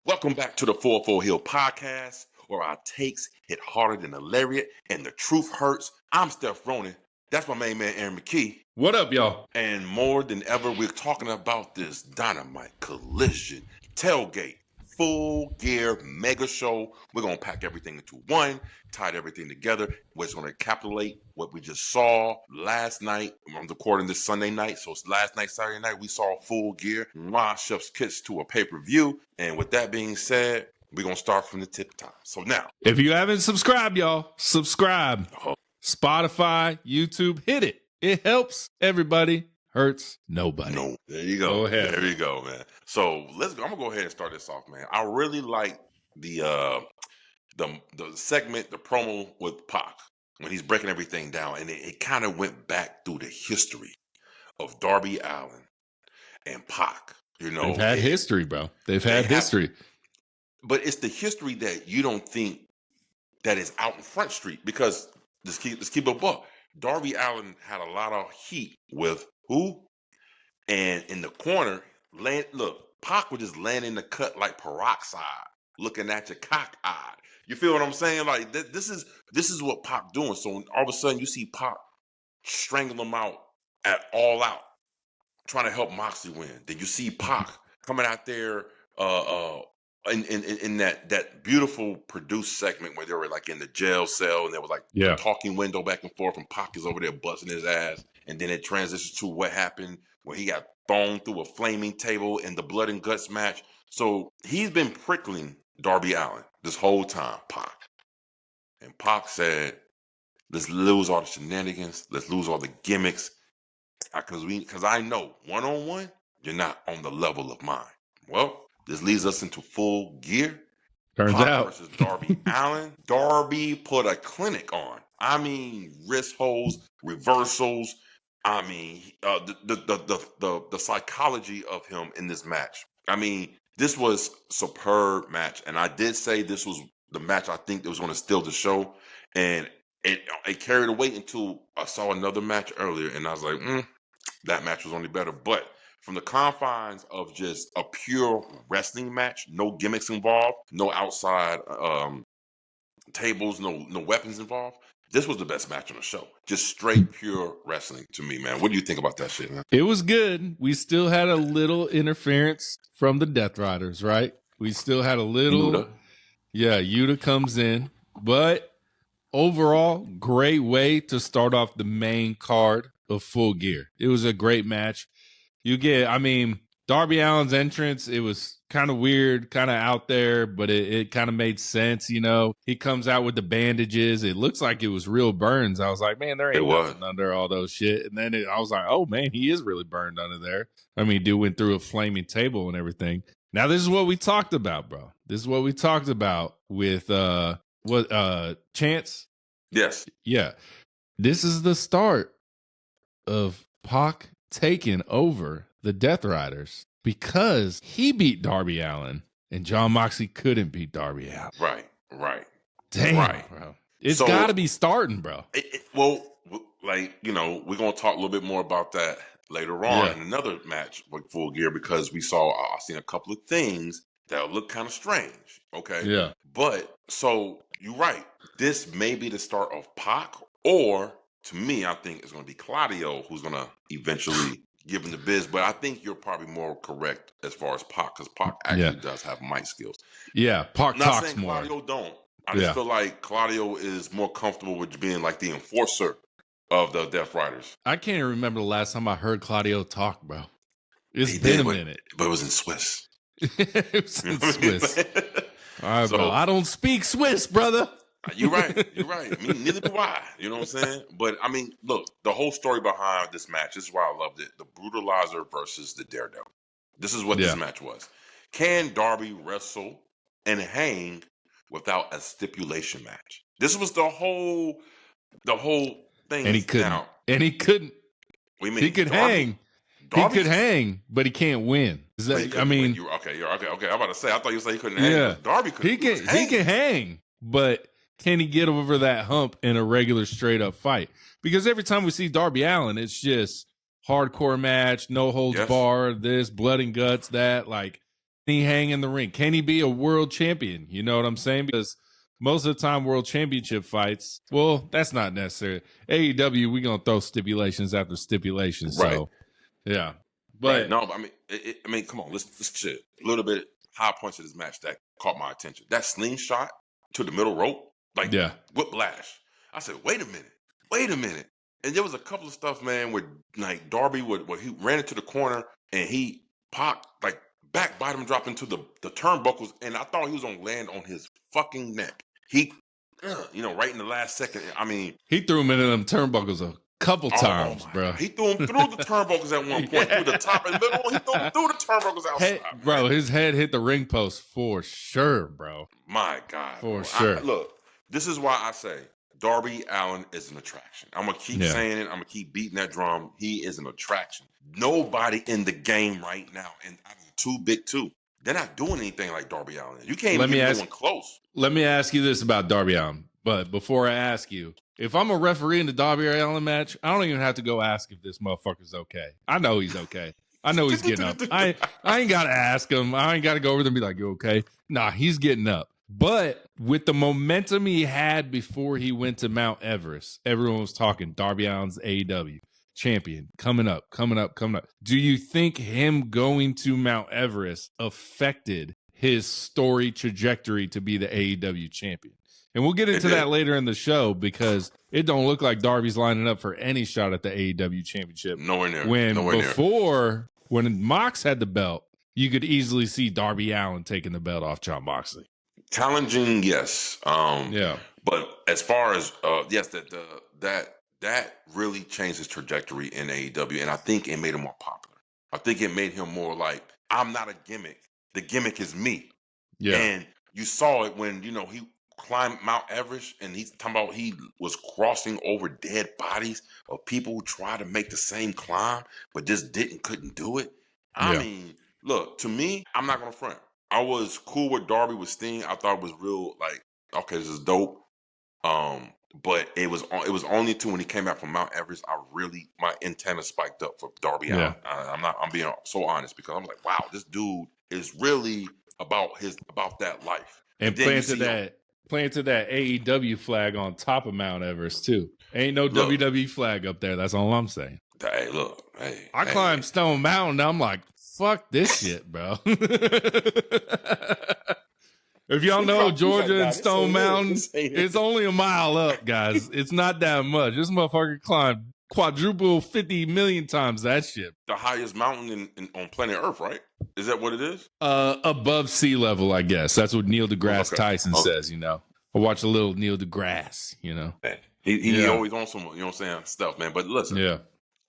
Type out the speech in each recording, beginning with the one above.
Welcome back to the 4-4 Hill podcast, where our takes hit harder than a lariat and the truth hurts. I'm Steph Ronan. That's my main man, Aaron McKee. What up, y'all? And more than ever, we're talking about this Dynamite Collision tailgate full gear mega show. We're going to pack everything into one, tie everything together. We're going to encapsulate what we just saw last night. I'm recording this Sunday night, so it's last night, Saturday night, we saw full gear. Chef's kiss to a pay-per-view. And with that being said, we're going to start from the tip top. So now, if you haven't subscribed, y'all, subscribe. Spotify, YouTube, hit it. It helps everybody, hurts nobody. No, there you go. Go ahead. There you go, man. So I'm gonna go ahead and start this off, man. I really like the segment, the promo with Pac when he's breaking everything down, and it kind of went back through the history of Darby Allen and Pac. You know, they've had history, bro. They've had history, but it's the history that you don't think that is out in Front Street, because let's keep it a buck. Darby Allen had a lot of heat with who? And in the corner, Pac would just land in the cut like peroxide, looking at you cock-eyed. You feel what I'm saying? Like this is what Pac doing. So all of a sudden you see Pac strangle him out at All Out, trying to help Moxley win. Then you see Pac coming out there in that beautiful produced segment where they were like in the jail cell and there was like a talking window back and forth, and Pac is over there busting his ass, and then it transitions to what happened when he got thrown through a flaming table in the blood and guts match. So he's been prickling Darby Allen this whole time, Pac. And Pac said, let's lose all the shenanigans, let's lose all the gimmicks, because I know one-on-one, you're not on the level of mine. Well, this leads us into full gear. Turns Pac out. versus Darby Allen. Darby put a clinic on. I mean, wrist holds, reversals. I mean, the psychology of him in this match. I mean, this was superb match, and I did say this was the match I think that was going to steal the show, and it carried away until I saw another match earlier, and I was like, that match was only better. But from the confines of just a pure wrestling match, no gimmicks involved, no outside tables, no weapons involved, this was the best match on the show. Just straight pure wrestling to me, man. What do you think about that shit, man? It was good. We still had a little interference from the Death Riders, right? We still had a little. Yuta. Yeah, Yuta comes in. But overall, great way to start off the main card of Full Gear. It was a great match. Darby Allen's entrance, it was kind of weird, kind of out there, but it kind of made sense, you know. He comes out with the bandages. It looks like it was real burns. I was like, man, there ain't nothing under all those shit. And then I was like, oh, man, he is really burned under there. I mean, dude went through a flaming table and everything. Now, this is what we talked about, bro. This is what we talked about with Chance? Yes. Yeah. This is the start of Pac taking over the Death Riders, because he beat Darby Allen and John Moxley couldn't beat Darby Allen. Right. Damn, right. Bro. It's got to be starting, bro. Well, we're going to talk a little bit more about that later on in another match with Full Gear, because I've seen a couple of things that look kind of strange. Okay. Yeah. But so you're right. This may be the start of Pac, or to me, I think it's going to be Claudio who's going to eventually give him the biz. But I think you're probably more correct as far as Pac, because Pac actually does have mic skills. Yeah, Pac talks more. Claudio don't. I just feel like Claudio is more comfortable with being like the enforcer of the Death Riders. I can't even remember the last time I heard Claudio talk, bro. It's been a minute. But it was in Swiss. It was in Swiss. All right, bro. I don't speak Swiss, brother. You're right. I mean, neither do I. You know what I'm saying? But, I mean, look, the whole story behind this match, this is why I loved it. The Brutalizer versus the Daredevil. This is what this match was. Can Darby wrestle and hang without a stipulation match? This was the whole thing. And he couldn't. He could hang. He could hang, but he can't win. Okay. I'm about to say, I thought you said he couldn't hang. Yeah. Darby could. He can hang, but can he get over that hump in a regular straight up fight? Because every time we see Darby Allen, it's just hardcore match, no holds barred, this, blood and guts, that. Like, he hang in the ring? Can he be a world champion? You know what I'm saying? Because most of the time, world championship fights, well, that's not necessary. AEW, we gonna throw stipulations after stipulations. Right. So, yeah. But right. No, I mean, come on, let's shit. A little bit high points of this match that caught my attention. That slingshot to the middle rope, like whiplash. I said, wait a minute. And there was a couple of stuff, man, where like Darby where he ran into the corner and he popped like back bottom drop into the turnbuckles, and I thought he was gonna land on his fucking neck. He, right in the last second. I mean, he threw him into them turnbuckles a couple times, bro. He threw him through the turnbuckles at one point, through the top and middle. He threw him through the turnbuckles outside. Bro, his head hit the ring post for sure, bro. My God, for sure. Look, this is why I say Darby Allen is an attraction. I'm gonna keep saying it. I'm gonna keep beating that drum. He is an attraction. Nobody in the game right now, and too big too. They're not doing anything like Darby Allen. You can't even get anyone close. Let me ask you this about Darby Allen. But before I ask you, if I'm a referee in the Darby Allen match, I don't even have to go ask if this motherfucker's okay. I know he's okay. I know he's getting up. I ain't got to ask him. I ain't got to go over there and be like, you okay? Nah, he's getting up. But with the momentum he had before he went to Mount Everest, everyone was talking Darby Allen's AEW champion coming up. Do you think him going to Mount Everest affected his story trajectory to be the AEW champion? And we'll get into that later in the show because it don't look like Darby's lining up for any shot at the AEW championship. Nowhere near. When Mox had the belt, you could easily see Darby Allen taking the belt off Jon Moxley. Challenging, yes. But as far as yes, that really changed his trajectory in AEW, and I think it made him more popular. I think it made him more like, I'm not a gimmick. The gimmick is me. Yeah. And you saw it when, he climbed Mount Everest, and he's talking about he was crossing over dead bodies of people who tried to make the same climb, but just couldn't do it. I mean, look, to me, I'm not going to front. I was cool with Darby with Sting. I thought it was real, like, okay, this is dope. But it was only until when he came out from Mount Everest, my antenna spiked up for Darby Allen. I'm being so honest because I'm like, wow, this dude is really about that life. And planted that AEW flag on top of Mount Everest too. Ain't no WWE flag up there. That's all I'm saying. Hey, look, I climbed Stone Mountain. I'm like, fuck this shit, bro. If y'all know Georgia and Stone Mountain, it's only a mile up, guys. It's not that much. This motherfucker climbed quadruple 50 million times that shit. The highest mountain on planet Earth, right? Is that what it is? Above sea level, I guess. That's what Neil deGrasse Tyson says, I watch a little Neil deGrasse, Man, he always on some, stuff, man. But listen,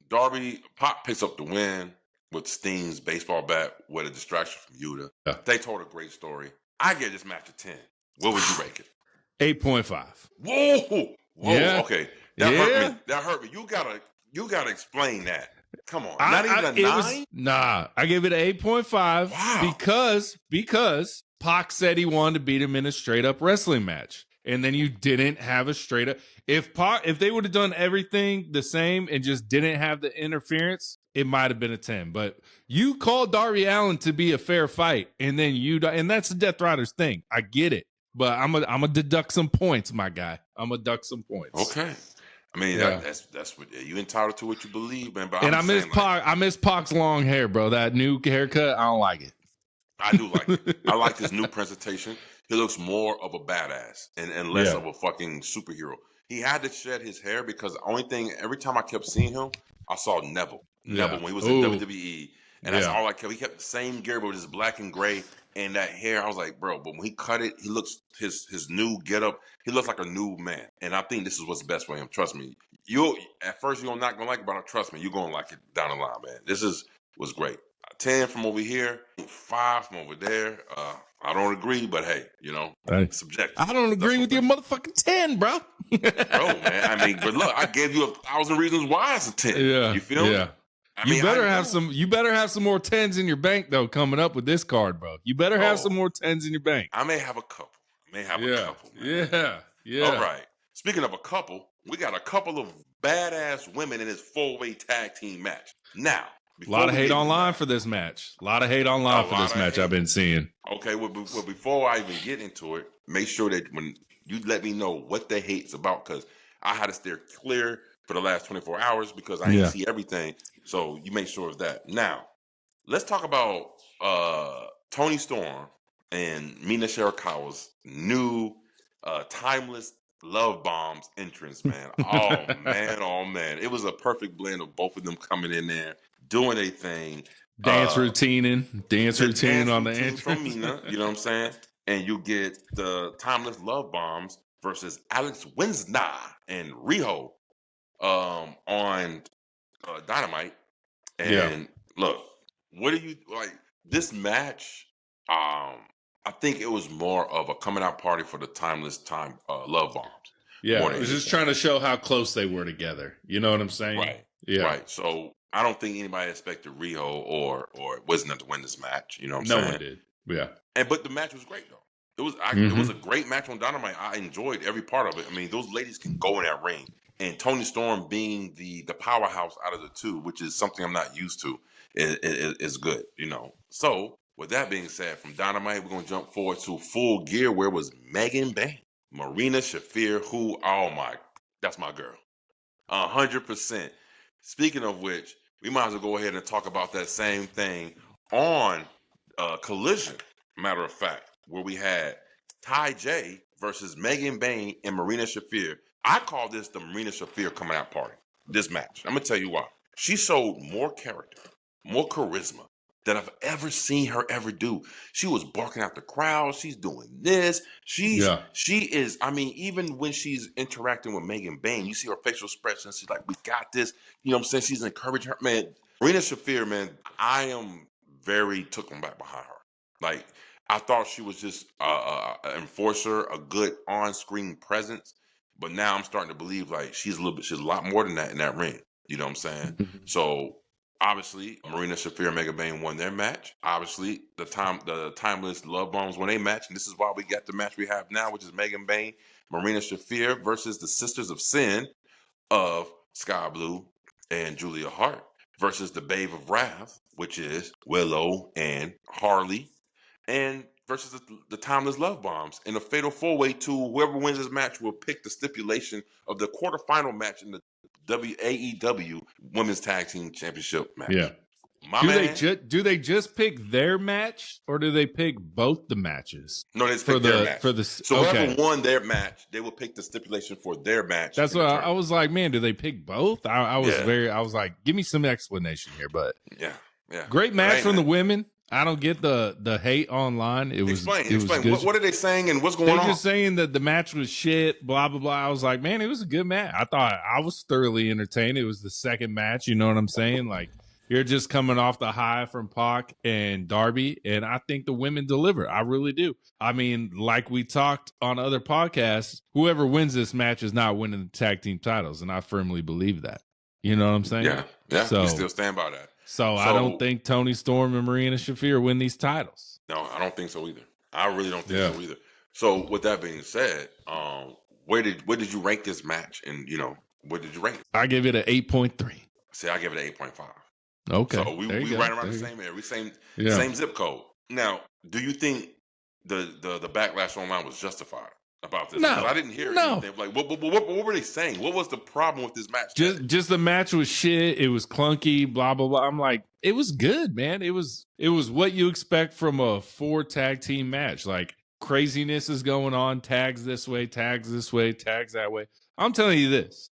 Darby Pop picks up the win with Sting's baseball bat with a distraction from Yuta. Yeah. They told a great story. I give this match a 10. What would you rate it? 8.5. Whoa. Yeah. Okay. That hurt me. You gotta explain that. Come on. Not even a 9? I gave it an 8.5. Wow. Because Pac said he wanted to beat him in a straight up wrestling match. And then you didn't have a straight up. If they would have done everything the same and just didn't have the interference, it might have been a 10. But you called Darby Allen to be a fair fight, and then and that's the Death Riders thing. I get it, but I'm gonna deduct some points, my guy. I'm gonna deduct some points. Okay. I mean, that's what you entitled to what you believe, man. But I miss Pac. I miss Pac's long hair, bro. That new haircut, I don't like it. I do like it. I like his new presentation. He looks more of a badass and less of a fucking superhero. He had to shed his hair because the only thing, every time I kept seeing him, I saw Neville when he was in WWE. And that's all I kept. He kept the same gear, but with his black and gray and that hair. I was like, bro, but when he cut it, he looks, his new getup, he looks like a new man. And I think this is what's best for him. Trust me. At first, you're not going to like it, but trust me, you're going to like it down the line, man. This was great. 10 from over here, 5 from over there. I don't agree, but hey, subjective. I don't agree with your motherfucking 10, bro. Bro, man. I mean, but look, I gave you 1,000 reasons why it's a 10. Yeah. You feel me? Yeah. You better have some more 10s in your bank though coming up with this card, bro. You better have some more 10s in your bank. I may have a couple. Man. Yeah. All right. Speaking of a couple, we got a couple of badass women in this 4-way tag team match. Now, A lot of hate online for this match. A lot of hate online for this match I've been seeing. Okay, well, before I even get into it, make sure that when you let me know what the hate's about, because I had to steer clear for the last 24 hours because I ain't see everything. So you make sure of that. Now, let's talk about Toni Storm and Mina Shirakawa's new timeless love bombs entrance, man. Oh man. It was a perfect blend of both of them coming in there, doing a thing. Dance routine on the entrance from Mina, you know what I'm saying? And you get the timeless love bombs versus Alex Winsna and Riho on Dynamite. And look, what do you like this match? I think it was more of a coming out party for the timeless love bombs. Yeah, it was just trying to show how close they were together. You know what I'm saying? Right. Yeah. Right. So I don't think anybody expected Riho or Wisner to win this match. You know what I'm saying? No one did. Yeah. But the match was great though. It was a great match on Dynamite. I enjoyed every part of it. I mean, those ladies can go in that ring. And Toni Storm being the powerhouse out of the two, which is something I'm not used to, is good, you know. So, with that being said, from Dynamite, we're going to jump forward to Full Gear, where it was Megan Bayne, Marina Shafir, that's my girl. 100%. Speaking of which, we might as well go ahead and talk about that same thing on Collision, matter of fact, where we had Ty J versus Megan Bayne and Marina Shafir. I call this the Marina Shafir coming out party, this match. I'm going to tell you why. She showed more character, more charisma than I've ever seen her ever do. She was barking out the crowd. She's doing this. She is, I mean, even when she's interacting with Megan Bayne, you see her facial expressions. She's like, we got this. You know what I'm saying? She's encouraging her. Man, Marina Shafir, man, I am very taken back behind her. Like, I thought she was just an enforcer, a good on-screen presence. But now I'm starting to believe like she's a lot more than that in that ring. You know what I'm saying? So obviously Marina Shafir and Megan Bayne won their match. Obviously the timeless love bombs won a match, and this is why we got the match we have now, which is Megan Bayne, Marina Shafir versus the Sisters of Sin of Sky Blue and Julia Hart versus the Babe of Wrath, which is Willow and Harley, and versus the timeless love bombs in a fatal four-way to whoever wins this match will pick the stipulation of the quarterfinal match in the AEW Women's Tag Team Championship match. Yeah. Do they just pick their match, or do they pick both the matches? No, they pick their match. So whoever won their match, they will pick the stipulation for their match. That's what I was like, man, do they pick both? I was like, give me some explanation here, but yeah. Great match from the women. I don't get the hate online. Explain. What are they saying and what's going on? They're just saying that the match was shit, blah, blah, blah. I was like, man, it was a good match. I thought I was thoroughly entertained. It was the second match. You know what I'm saying? Like, you're just coming off the high from Pac and Darby, and I think the women deliver. I really do. I mean, like we talked on other podcasts, whoever wins this match is not winning the tag team titles, and I firmly believe that. You know what I'm saying? Yeah. So, we still stand by that. So I don't think Toni Storm and Marina Shafir win these titles. No, I don't think so either. I really don't think so either. So with that being said, where did you rank this match? And where did you rank it? I give it an 8.3. See, I give it an 8.5. Okay. So we right around the same area. We same zip code. Now, do you think the backlash online was justified about this? No, because I didn't hear anything. Like, what were they saying? What was the problem with this match? Just the match was shit. It was clunky. Blah blah blah. I'm like, it was good, man. It was what you expect from a 4 tag team match. Like, craziness is going on. Tags this way, tags that way. I'm telling you this.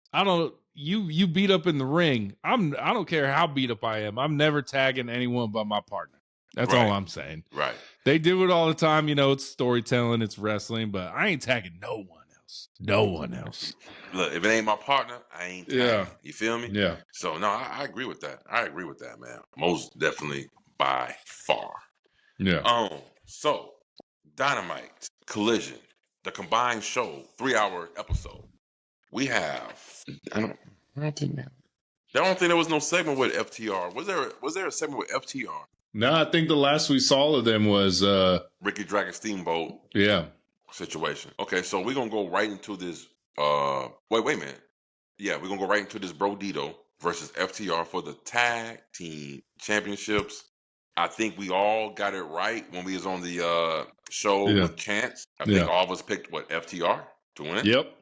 You beat up in the ring. I don't care how beat up I am. I'm never tagging anyone but my partner. That's all I'm saying. Right. They do it all the time. It's storytelling, it's wrestling, but I ain't tagging no one else. No one else. Look, if it ain't my partner, I ain't tagging. Yeah. You feel me? Yeah. So no, I agree with that. Man. Most definitely by far. Yeah. So Dynamite, Collision, the combined show, 3-hour episode. We have. I don't think there was no segment with FTR. Was there a segment with FTR? No, I think the last we saw of them was Ricky Dragon Steamboat. Yeah. Situation. Okay, so we're gonna go right into this. Wait a minute. Yeah, we're gonna go right into this Bro Dito versus FTR for the tag team championships. I think we all got it right when we was on the show with Chance. I think all of us picked FTR to win. Yep.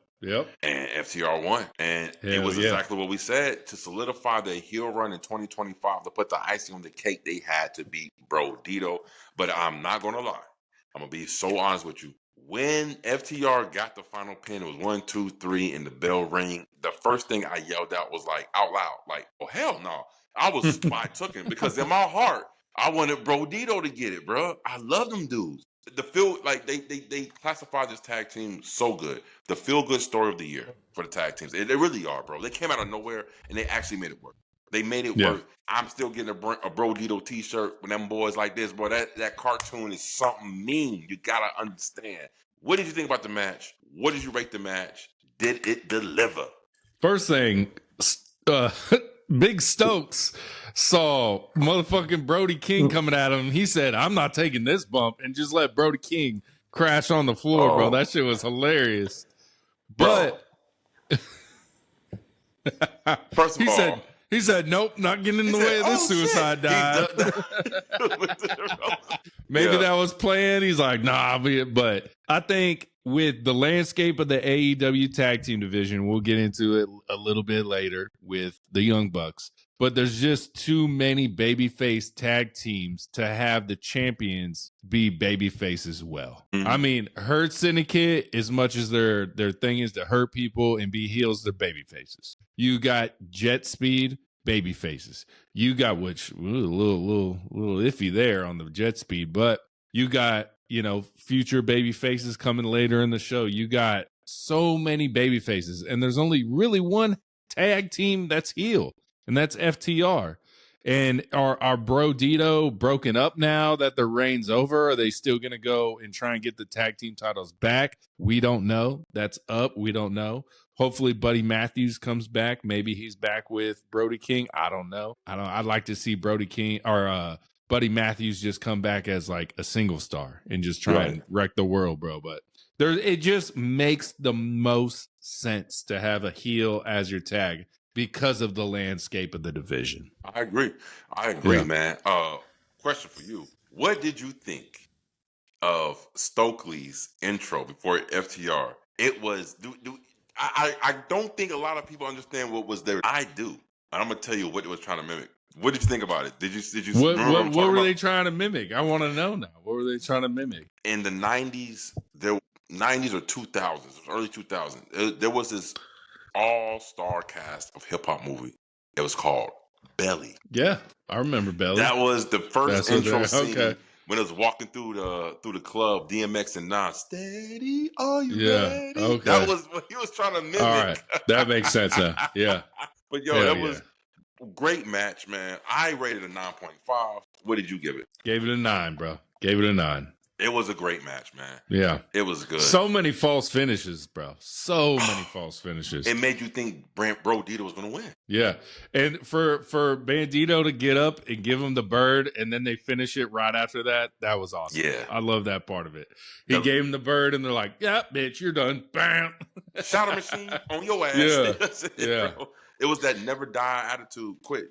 And FTR won. And it was exactly what we said. To solidify the heel run in 2025, to put the icing on the cake, they had to beat Bro Dito. But I'm not going to lie. I'm going to be so honest with you. When FTR got the final pin, it was 1, 2, 3 in the bell ring. The first thing I yelled out was like out loud, like, oh, hell no. I was spot tooken because in my heart, I wanted Bro Dito to get it, bro. I love them dudes. The feel like they classify this tag team so good. The feel good story of the year for the tag teams. They really are, bro. They came out of nowhere and they actually made it work. They made it work. I'm still getting a Bro Dito t-shirt when them boys like this, bro. That cartoon is something mean. You gotta understand. What did you think about the match? What did you rate the match? Did it deliver? First thing, Big Stokes saw motherfucking Brody King coming at him. He said, I'm not taking this bump, and just let Brody King crash on the floor, bro. That shit was hilarious. But first of all, he said, nope, not getting in the way of this suicide dive. Maybe that was planned. He's like, nah, but I think with the landscape of the AEW tag team division, we'll get into it a little bit later with the Young Bucks. But there's just too many babyface tag teams to have the champions be babyface as well. Mm-hmm. I mean, Hurt Syndicate, as much as their thing is to hurt people and be heels, they're babyfaces. You got Jet Speed, babyfaces. You got a little iffy there on the Jet Speed, but you got, future baby faces coming later in the show. You got so many baby faces, and there's only really one tag team that's heel, and that's FTR. And are Bro Dito broken up now that the reign's over? Are they still going to go and try and get the tag team titles back? We don't know. That's up. We don't know. Hopefully Buddy Matthews comes back. Maybe he's back with Brody King. I don't know. I'd like to see Brody King or Buddy Matthews just come back as like a single star and just try and wreck the world, bro. But it just makes the most sense to have a heel as your tag because of the landscape of the division. I agree, man. Question for you. What did you think of Stokely's intro before FTR? It was... I don't think a lot of people understand what was there. I do. And I'm going to tell you what it was trying to mimic. What did you think about it? Did you what were they trying to mimic? I want to know now. What were they trying to mimic? In the 90s, 90s or 2000s, early 2000s, there was this all-star cast of hip-hop movie. It was called Belly. Yeah, I remember Belly. That was the first intro scene when it was walking through the club, DMX and Nas. Steady, are you ready? Okay. That was what he was trying to mimic. All right, that makes sense now. Yeah. But that was a great match, man. I rated a 9.5. What did you give it? Gave it a 9, bro. Gave it a 9. It was a great match, man. Yeah. It was good. So many false finishes, bro. So many false finishes. It made you think Bro Dito was going to win. Yeah. And for Bandito to get up and give him the bird and then they finish it right after that, that was awesome. Yeah. I love that part of it. He gave him the bird and they're like, yeah, bitch, you're done. Bam. Shatter machine on your ass. Yeah. Bro. It was that never die attitude. Quit,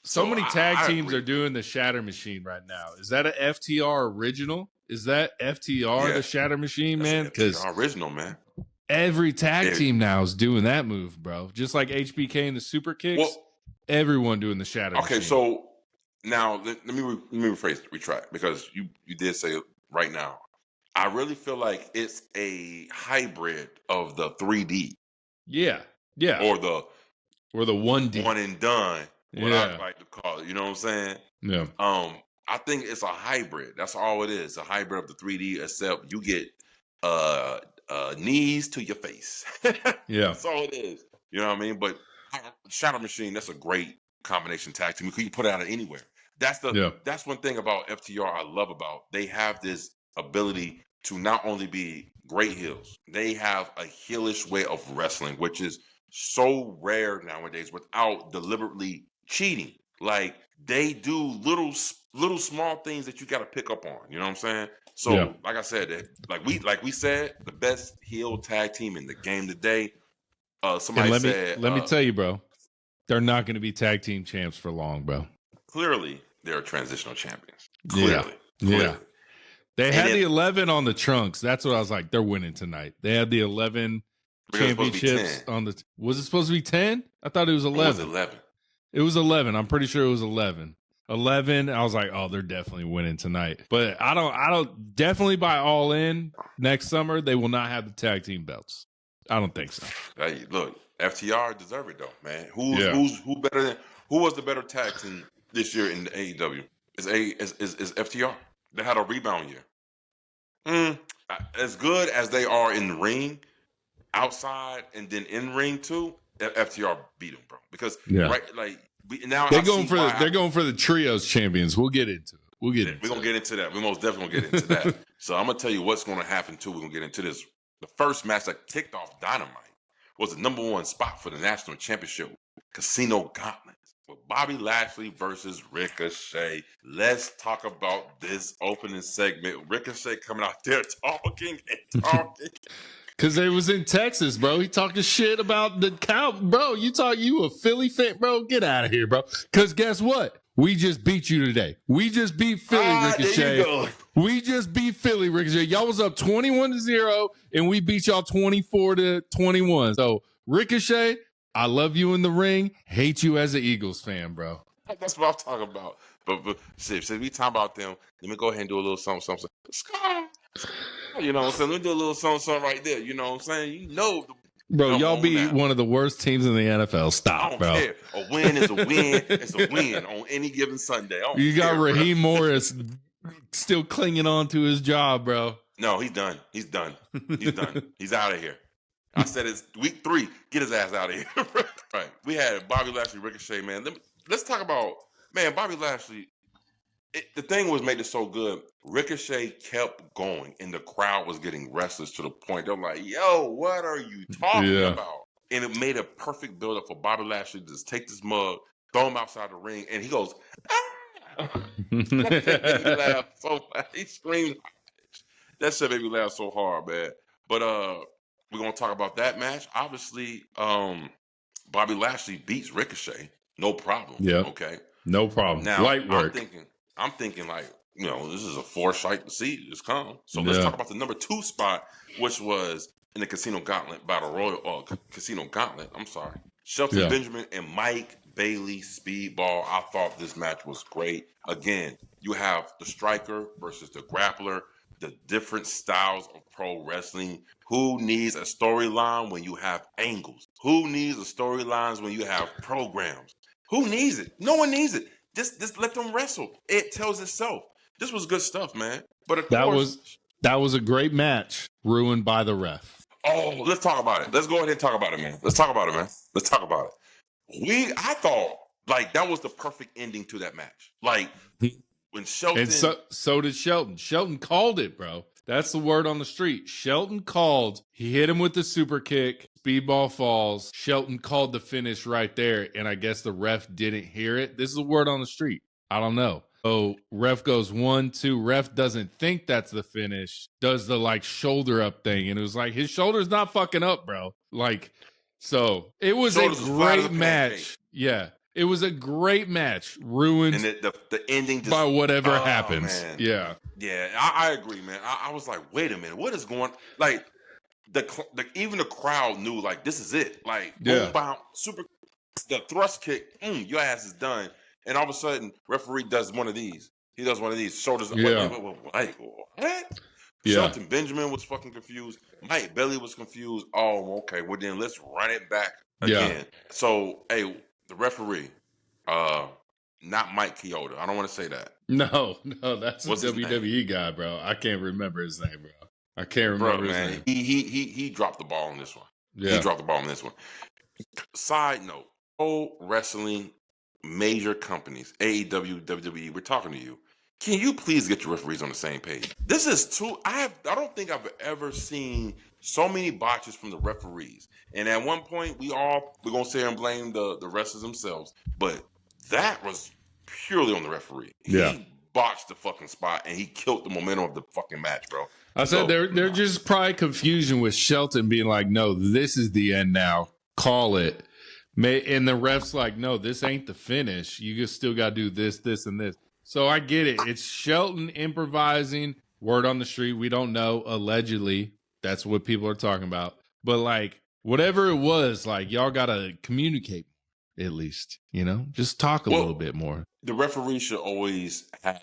So many tag teams are doing the Shatter Machine right now. Is that an FTR original? Is that FTR the Shatter Machine, man? Because original, man. Every tag team now is doing that move, bro. Just like HBK and the Super Kicks, everyone doing the Shatter Machine. Okay, so now let me retract, because you did say it right now. I really feel like it's a hybrid of the 3D. Yeah. Or the 1D. One and done, what I like to call it. You know what I'm saying? Yeah. I think it's a hybrid. That's all it is. A hybrid of the 3D, except you get knees to your face. Yeah. That's all it is. You know what I mean? But Shadow Machine, that's a great combination tag team. You can put it out anywhere. That's one thing about FTR I love about. They have this ability to not only be great heels, they have a heelish way of wrestling, which is so rare nowadays without deliberately cheating. Like, they do little small things that you got to pick up on. You know what I'm saying? So, like I said, like we said, the best heel tag team in the game today. Somebody said, let me tell you, bro. They're not going to be tag team champs for long, bro. Clearly, they're transitional champions. Clearly. Yeah. They had the 11 on the trunks. That's what I was like. They're winning tonight. They had the 11 championships on the. Was it supposed to be 10? I thought it was 11. It was 11. It was 11. I'm pretty sure it was 11. 11. I was like, oh, they're definitely winning tonight. But I don't definitely by All In next summer. They will not have the tag team belts. I don't think so. Hey, look, FTR deserve it though, man. Who better than who was the better tag team this year in the AEW? Is FTR? They had a rebound year. As good as they are in the ring, outside and then in ring too, FTR beat them, bro. Because they're going for the trios champions. We'll get into it. We're gonna get into that. We most definitely gonna get into that. So I'm gonna tell you what's gonna happen too. We're gonna get into this. The first match that kicked off Dynamite was the #1 spot for the national championship, Casino Gauntlet, with Bobby Lashley versus Ricochet. Let's talk about this opening segment. Ricochet coming out there talking and talking. Cause they was in Texas, bro. He talking shit about the cow, bro. You a Philly fan, bro? Get out of here, bro. Cause guess what? We just beat you today. We just beat Philly, Ricochet. There you go. We just beat Philly, Ricochet. Y'all was up 21-0, and we beat y'all 24-21. So Ricochet, I love you in the ring. Hate you as an Eagles fan, bro. That's what I'm talking about. But since we talking about them, let me go ahead and do a little something. You know what I'm saying? Let me do a little something right there. You know what I'm saying? Bro, y'all be one of the worst teams in the NFL. Stop, bro. Care. A win is a win. It's a win on any given Sunday. You got Raheem Morris still clinging on to his job, bro. No, he's done. He's done. He's out of here. I said it's week 3. Get his ass out of here. Right. We had Bobby Lashley, Ricochet, man. Let's talk about, man, Bobby Lashley. The thing was made it so good. Ricochet kept going, and the crowd was getting restless to the point they're like, yo, what are you talking about? And it made a perfect build-up for Bobby Lashley to just take this mug, throw him outside the ring, and he goes, ah! That made me laugh so loud. He screamed. That shit made me laugh so hard, man. But we're going to talk about that match. Obviously, Bobby Lashley beats Ricochet. No problem. Yeah. Okay. No problem. Now, light work. I'm thinking like, this is a foresight to see this come. So let's talk about the #2 spot, which was in the Casino Gauntlet Battle Royal, Casino Gauntlet. I'm sorry. Shelton Benjamin and Mike Bailey Speedball. I thought this match was great. Again, you have the striker versus the grappler, the different styles of pro wrestling. Who needs a storyline when you have angles? Who needs a storylines when you have programs? Who needs it? No one needs it. Just let them wrestle. It tells itself. This was good stuff, man. But of course, that was a great match ruined by the ref. Oh, let's talk about it. Let's go ahead and talk about it, man. Let's talk about it. I thought like that was the perfect ending to that match. Like when Shelton, and so did Shelton. Shelton called it, bro. That's the word on the street. Shelton called. He hit him with the super kick. Speedball falls. Shelton called the finish right there, and I guess the ref didn't hear it. This is a word on the street. I don't know. So ref goes 1, 2. Ref doesn't think that's the finish. Does the shoulder up thing, and it was like his shoulder's not fucking up, bro. So it was a great match. Yeah, it was a great match. Ruined and the ending just, by whatever happens. Man. Yeah. I agree, man. I was like, wait a minute, what is going? Like even the crowd knew like this is it. Like boom, bam, super, the thrust kick. Your ass is done. And all of a sudden, referee does one of these. He does one of these shoulders. Yeah. What? Yeah. Shelton Benjamin was fucking confused. Mike Bailey was confused. Oh, okay. Well, then let's run it back again. Yeah. So, hey, the referee, not Mike Chioda. I don't want to say that. No, that's a WWE guy, bro. I can't remember his name, bro. I can't remember his name. He dropped the ball on this one. Yeah. He dropped the ball on this one. Side note, pro wrestling major companies, AEW, WWE, we're talking to you. Can you please get your referees on the same page? This is too. I don't think I've ever seen so many botches from the referees. And at one point, we're gonna sit here and blame the wrestlers themselves, but that was purely on the referee. He botched the fucking spot and he killed the momentum of the fucking match, bro. I said they're just probably confusion with Shelton being like, no, this is the end now. Call it. And the ref's like, no, this ain't the finish. You just still got to do this, this, and this. So I get it. It's Shelton improvising. Word on the street, we don't know. Allegedly, that's what people are talking about. But like, whatever it was, like, y'all got to communicate at least, just talk a little bit more. The referee should always have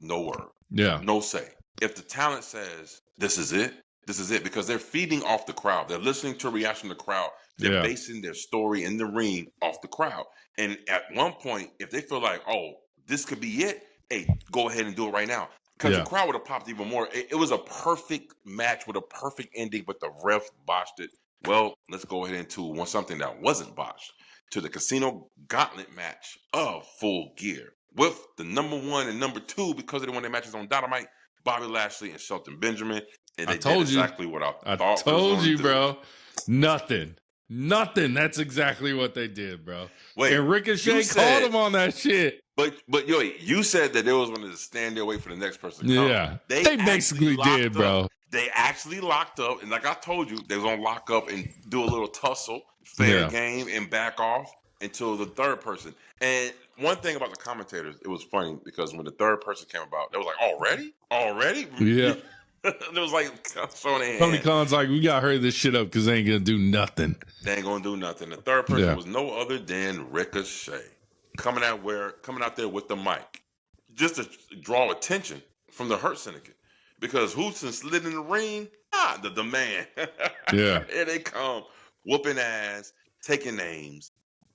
no word. Yeah. No say. If the talent says, this is it, because they're feeding off the crowd. They're listening to a reaction of the crowd. They're basing their story in the ring off the crowd. And at one point, if they feel like, oh, this could be it, hey, go ahead and do it right now. Because the crowd would have popped even more. It was a perfect match with a perfect ending, but the ref botched it. Well, let's go ahead into something that wasn't botched. To the Casino Gauntlet match of Full Gear with the number 1 and number 2, because they won their matches on Dynamite, Bobby Lashley and Shelton Benjamin. And they did exactly what I thought. I told you, bro. Nothing. That's exactly what they did, bro. Wait, and Ricochet called him on that shit. But you said that they was going to stand there, wait for the next person to come. Yeah, they basically did, bro. They actually locked up, and like I told you, they was going to lock up and do a little tussle, fair game, and back off until the third person. And one thing about the commentators, it was funny because when the third person came about, they was like, Already? Yeah. It was like throwing their hand. Tony Khan's like, we got to hurry this shit up because they ain't going to do nothing. They ain't going to do nothing. The third person was no other than Ricochet coming out there with the mic just to draw attention from the Hurt Syndicate. Because Houston slid in the ring, the man. Yeah. Here they come, whooping ass, taking names.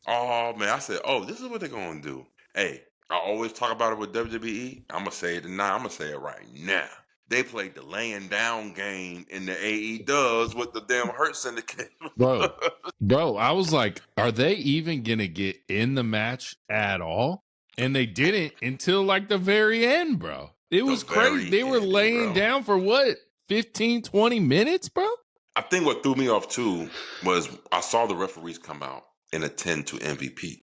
Oh, man, I said, this is what they're going to do. Hey, I always talk about it with WWE. I'm going to say it now. I'm going to say it right now. They played the laying down game in the AEW with the damn Hurt Syndicate. Bro, I was like, are they even going to get in the match at all? And they didn't until like the very end, bro. It was crazy. They were laying down for what, 15, 20 minutes, bro? I think what threw me off too was I saw the referees come out and attend to MVP.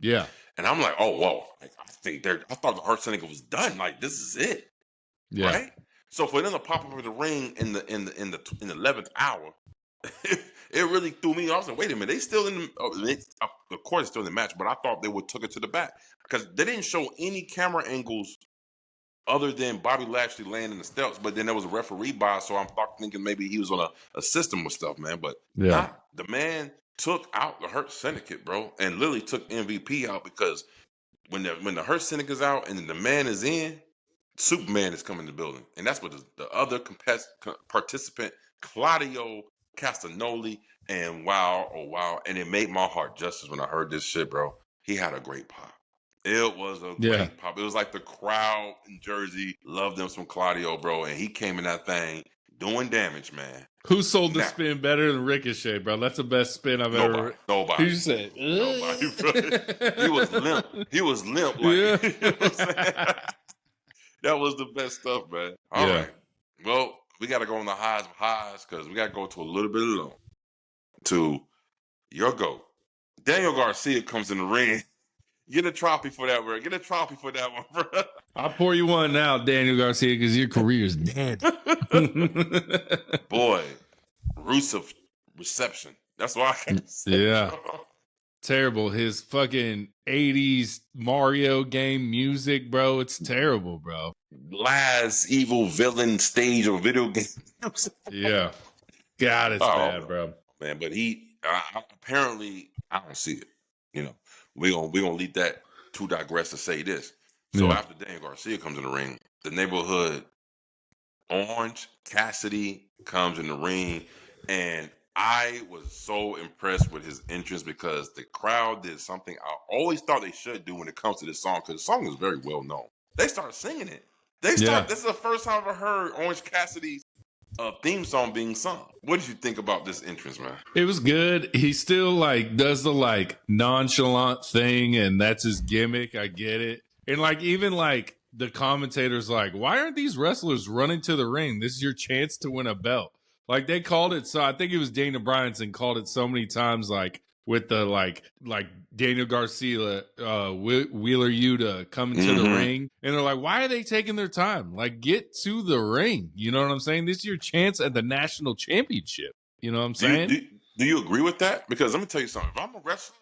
Yeah. And I'm like, oh, whoa. I thought the Hurt Syndicate was done. Like, this is it. Yeah. Right? So for them to pop up in the ring in the 11th hour, it really threw me off. I was like, wait a minute, they still in the of course still in the match, but I thought they would took it to the back. Because they didn't show any camera angles other than Bobby Lashley laying in the steps, but then there was a referee by, so I'm thinking maybe he was on a system with stuff, man. But the man took out the Hurt Syndicate, bro, and literally took MVP out because when the Hurt Syndicate's out and the man is in, Superman is coming in the building. And that's what the other participant, Claudio Castagnoli, and wow, and it made my heart justice when I heard this shit, bro. He had a great pop. It was a great pop. It was like the crowd in Jersey loved them some Claudio, bro, and he came in that thing doing damage, man. Who sold the spin better than Ricochet, bro? That's the best spin I've ever. Nobody. Who said? Nobody. He was limp. Like, you know what I'm saying? That was the best stuff, man. All right. Well, we got to go on the highs of highs because we got to go to a little bit of low. To your GOAT. Daniel Garcia comes in the ring. Get a trophy for that, bro. Get a trophy for that one, bro. I'll pour you one now, Daniel Garcia, because your career is dead. Boy, Rusev reception. That's why I can't say. Yeah. Terrible. His fucking 80s Mario game music, bro. It's terrible, bro. Last evil villain stage of video game. Yeah. God, it's bad, bro. Man, but apparently, I don't see it. You know, we're gonna leave that to digress to say this. So after Daniel Garcia comes in the ring, the neighborhood Orange Cassidy comes in the ring, and I was so impressed with his entrance because the crowd did something I always thought they should do when it comes to this song, because the song is very well known. They started singing it. This is the first time I've ever heard Orange Cassidy's theme song being sung. What did you think about this entrance, man? It was good. He still does the nonchalant thing, and that's his gimmick. I get it. And even the commentators why aren't these wrestlers running to the ring? This is your chance to win a belt. They called it, so I think it was Dana Bryanson called it so many times, with the Daniel Garcia, Wheeler Yuta coming to the ring, and they're like, why are they taking their time? Get to the ring. You know what I'm saying? This is your chance at the national championship. You know what I'm saying? Do you agree with that? Because let me tell you something. If I'm a wrestler,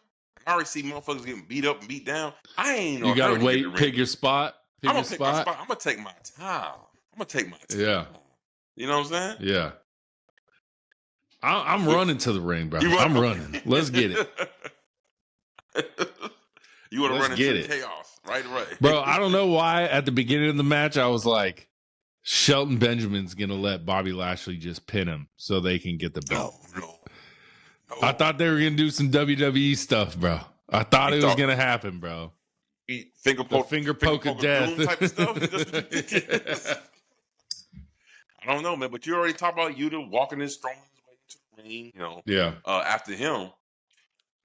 I already see motherfuckers getting beat up and beat down. I ain't You no gotta hurry to get the wait, ring. pick your spot. I'm gonna pick my spot. I'm gonna take my time. Yeah. You know what I'm saying? Yeah. I'm running to the ring, bro. I'm running. Let's get it. You want to run into chaos, right? Bro, I don't know why at the beginning of the match I was like, Shelton Benjamin's gonna let Bobby Lashley just pin him so they can get the belt. No. I thought they were gonna do some WWE stuff, bro. I thought it was gonna happen, bro. Finger poke of death type of stuff. I don't know, man. But you already talked about Yuta walking his strong way into the ring. You know, yeah. After him,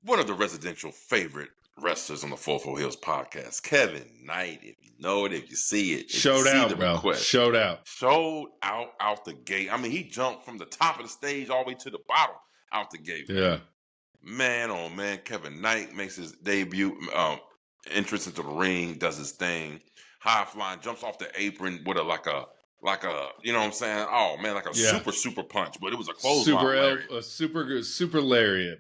one of the residential favorite wrestlers on the Full Heels podcast, Kevin Knight. If you know it, if you see it, showed out, bro. Showed out the gate. I mean, he jumped from the top of the stage all the way to the bottom out the gate. Yeah, man, oh man, Kevin Knight makes his debut, entrance into the ring, does his thing, high flying, jumps off the apron with a you know what I'm saying? Oh man, like a super punch, but it was a clothesline lariat. A super lariat.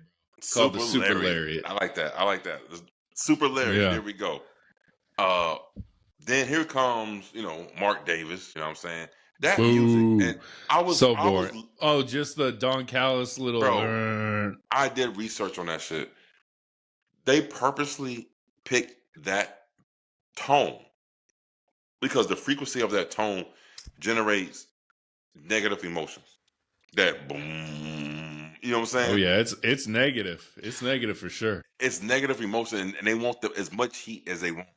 Called the super lariat. I like that. The super lariat. Yeah. There we go. Then here comes, Mark Davis. You know what I'm saying? That music, and I was so bored. Just the Don Callis little. Bro, I did research on that shit. They purposely picked that tone because the frequency of that tone generates negative emotions. That boom, you know what I'm saying? Oh yeah, it's negative. It's negative for sure. It's negative emotion, and they want as much heat as they want.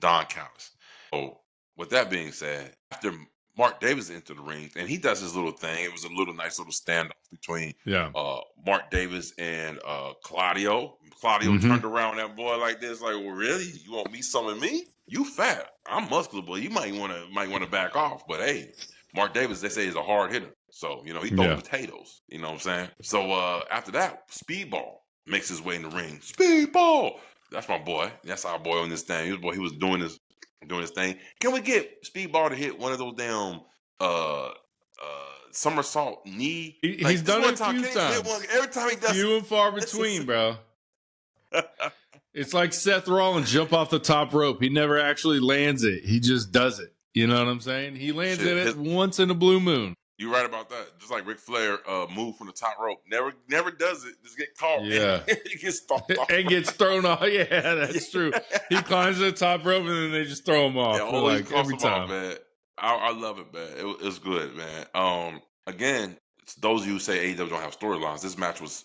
Don Callis. So, with that being said, after Mark Davis entered the ring, and he does his little thing. It was a nice little standoff between Mark Davis and Claudio. Claudio turned around that boy like this, like, well, really? You want me summon me? You fat. I'm muscular, boy. You might want to back off. But hey, Mark Davis, they say, is a hard hitter. So, he throws potatoes. You know what I'm saying? So after that, Speedball makes his way in the ring. Speedball! That's my boy. That's our boy on this thing. He was doing his thing. Can we get Speedball to hit one of those damn somersault knee? He's done it a few times. Every time he does, few and far between, bro. It's like Seth Rollins jump off the top rope. He never actually lands it. He just does it. You know what I'm saying? He lands it once in a blue moon. You're right about that. Just like Ric Flair move from the top rope. Never does it. Just get caught. Yeah. He gets stomped off. And gets thrown off. Yeah, that's true. He climbs to the top rope and then they just throw him off. Yeah, every time. Off, man. I love it, man. It's good, man. Again, those of you who say AEW don't have storylines, this match was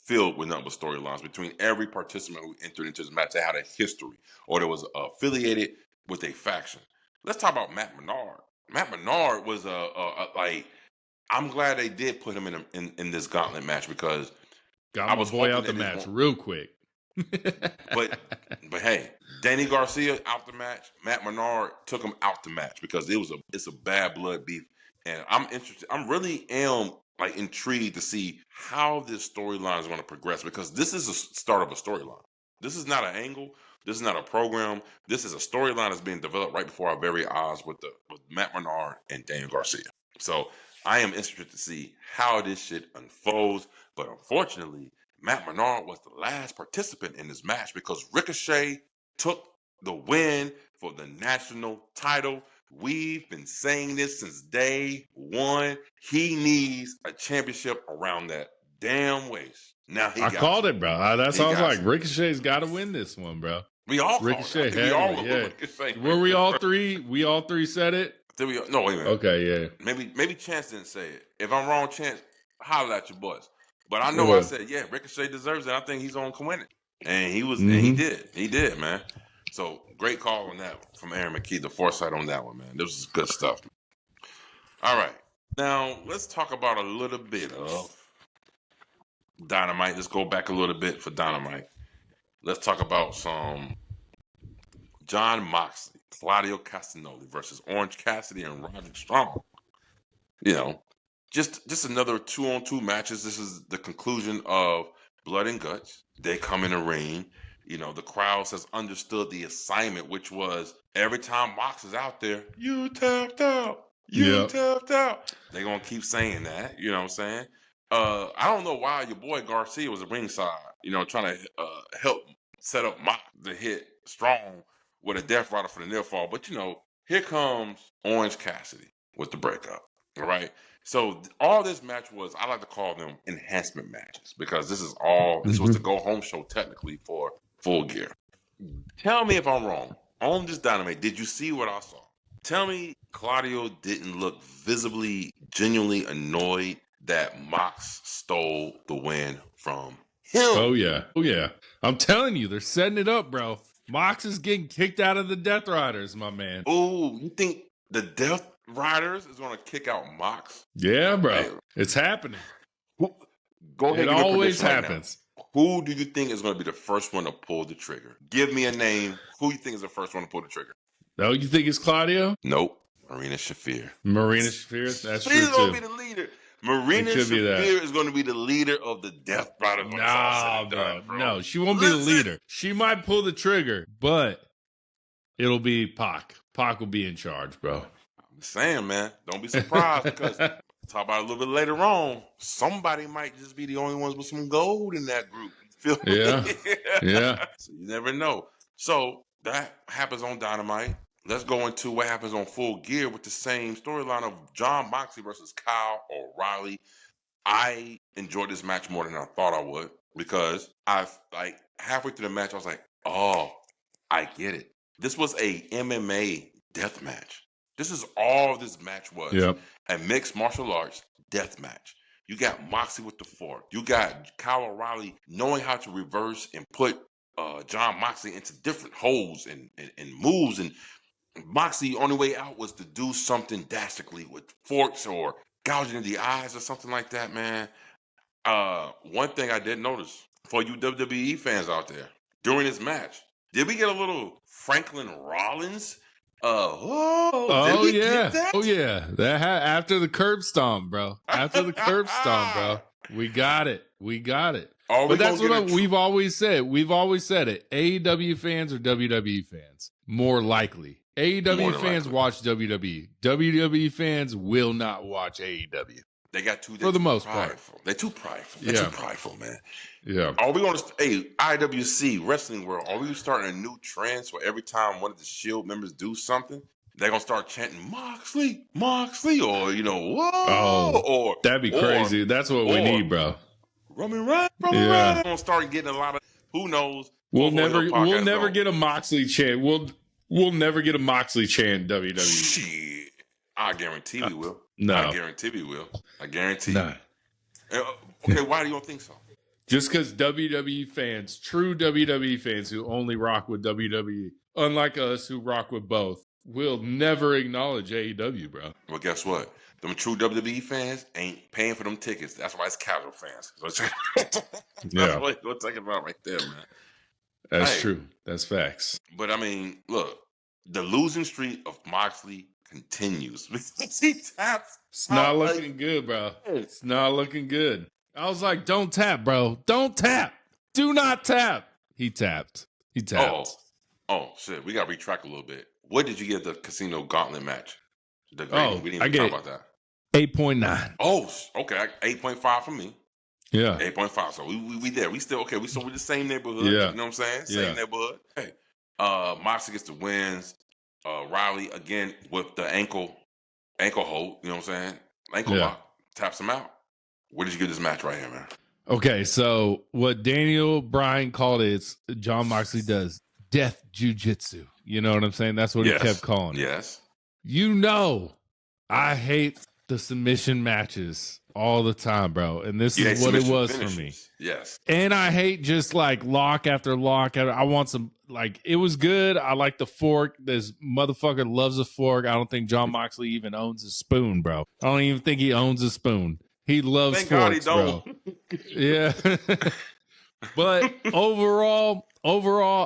filled with nothing but storylines. Between every participant who entered into this match, they had a history or they was affiliated with a faction. Let's talk about Matt Menard. Matt Menard was I'm glad they did put him in this gauntlet match because I was boy out the match real quick. but hey, Danny Garcia out the match. Matt Menard took him out the match because it's a bad blood beef, and I'm interested. I'm really intrigued to see how this storyline is going to progress because this is the start of a storyline. This is not an angle. This is not a program. This is a storyline that's being developed right before our very eyes with Matt Menard and Daniel Garcia. So I am interested to see how this shit unfolds. But unfortunately, Matt Menard was the last participant in this match because Ricochet took the win for the national title. We've been saying this since day one. He needs a championship around that damn waist. Now I called it, bro. That's how I was like, Ricochet's got to win this one, bro. We all Ricochet. Ricochet. Were we all three? We all three said it. No, wait a minute. Okay, yeah. Maybe Chance didn't say it. If I'm wrong, Chance, holler at your boys. But I know I said, Ricochet deserves it. I think he's going to win it. And he was, and he did. He did, man. So great call on that from Aaron McKee, the foresight on that one, man. This was good stuff. All right. Now, let's talk about a little bit of Dynamite. Let's go back a little bit for Dynamite. Let's talk about some Jon Moxley, Claudio Castagnoli versus Orange Cassidy and Roderick Strong. Just another 2-on-2 matches. This is the conclusion of Blood and Guts. They come in the ring. The crowd has understood the assignment, which was every time Mox is out there, you tapped out. You tapped out. They're going to keep saying that. You know what I'm saying? I don't know why your boy Garcia was at ringside, trying to help set up the hit strong with a Death Rider for the near fall. But here comes Orange Cassidy with the breakup. All right. So all this match was, I like to call them enhancement matches, because this was the go home show technically for Full Gear. Tell me if I'm wrong. On this Dynamite, did you see what I saw? Tell me Claudio didn't look visibly, genuinely annoyed that Mox stole the win from him. Oh, yeah. I'm telling you, they're setting it up, bro. Mox is getting kicked out of the Death Riders, my man. Oh, you think the Death Riders is going to kick out Mox? Yeah, bro. Hey, it's happening. Go ahead. It always happens. Right, who do you think is going to be the first one to pull the trigger? Give me a name. Who you think is the first one to pull the trigger? No, you think it's Claudio? Nope. Marina Shafir. That's true, She's going to be the leader. Marina Shafir is going to be the leader of the Death Rider. Nah, bro. No, she won't be the leader. She might pull the trigger, but it'll be Pac. Pac will be in charge, bro. I'm saying, man, don't be surprised, because talk about it a little bit later on. Somebody might just be the only ones with some gold in that group. Feel me? Yeah. So you never know. So that happens on Dynamite. Let's go into what happens on Full Gear with the same storyline of Jon Moxley versus Kyle O'Reilly. I enjoyed this match more than I thought I would, because halfway through the match, I was like, oh, I get it. This was a MMA death match. This is all this match was. Yep. A mixed martial arts death match. You got Moxley with the fork. You got Kyle O'Reilly knowing how to reverse and put Jon Moxley into different holes and moves. And Moxley, only way out was to do something dastardly with forks or gouging in the eyes or something like that, man. One thing I did notice for you WWE fans out there, during this match, did we get a little Franklin Rollins? Yeah. That after the curb stomp, bro. After the curb stomp, bro. We got it. But that's what we've always said. We've always said it. AEW fans or WWE fans, more likely. AEW fans watch WWE. WWE fans will not watch AEW. They got too for the most part. They're too prideful. They're too prideful, man. Yeah. Are we going to? Hey, IWC Wrestling World. Are we starting a new trend where every time one of the Shield members do something, they're gonna start chanting Moxley, or whoa, or that'd be crazy. That's what we need, bro. Roman Reigns. We're gonna start getting a lot of. Who knows? We'll never get a Moxley chant. We'll never get a Moxley chant. WWE. Shit, I guarantee we will. No, I guarantee we will. I guarantee. No. Okay, why do you don't think so? Just because WWE fans, true WWE fans who only rock with WWE, unlike us who rock with both, will never acknowledge AEW, bro. Well, guess what? Them true WWE fans ain't paying for them tickets. That's why it's casual fans. Yeah. We'll take it about right there, man. That's true. That's facts. But, I mean, look, the losing streak of Moxley continues. He taps. It's not looking good, bro. It's not looking good. I was like, don't tap, bro. Don't tap. Do not tap. He tapped. Oh, shit. We got to retract a little bit. What did you get the Casino Gauntlet match? We didn't even talk about that. 8.9. Oh, okay. 8.5 for me. Yeah. 8.5. So we there. We still okay. We're the same neighborhood. Yeah. You know what I'm saying? Same neighborhood. Hey. Moxley gets the wins. Riley again with the ankle hold. You know what I'm saying? Ankle lock. Taps him out. What did you give this match right here, man? Okay, so what Daniel Bryan called it, it's Jon Moxley does death jujitsu. You know what I'm saying? That's what he kept calling it. Yes. I hate the submission matches all the time, bro. And this is what it was finishes. For me. Yes. And I hate just like lock after lock. I want some, it was good. I like the fork. This motherfucker loves a fork. I don't think Jon Moxley even owns a spoon, bro. I don't even think he owns a spoon. He loves forks, bro. Yeah. But overall,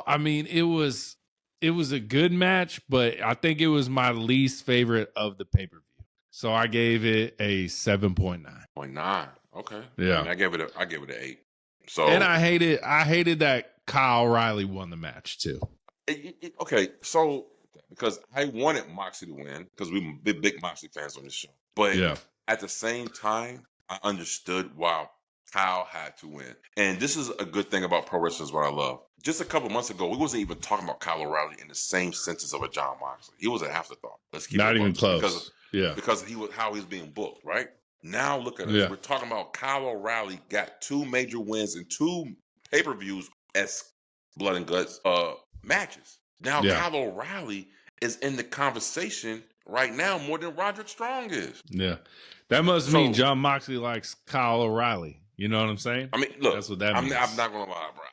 I mean, it was a good match, but I think it was my least favorite of the pay-per-view. So I gave it a 7.9. 0.9. Okay. Yeah. I gave it an 8. So and I hated that Kyle O'Reilly won the match too. Okay, so because I wanted Moxley to win because we're big Moxley fans on this show, but at the same time, I understood why Kyle had to win. And this is a good thing about pro wrestling is what I love. Just a couple months ago, we wasn't even talking about Kyle O'Reilly in the same sentence of a John Moxley. He was an afterthought. Let's keep Not it even close. Because he was how he's being booked, right? Now look at us. Yeah. We're talking about Kyle O'Reilly got 2 major wins and 2 pay-per-views as blood and guts matches. Now Kyle O'Reilly is in the conversation right now more than Roderick Strong is. Yeah. That must mean John Moxley likes Kyle O'Reilly. You know what I'm saying? I mean, look, that's what that means. I'm not going to lie, bro.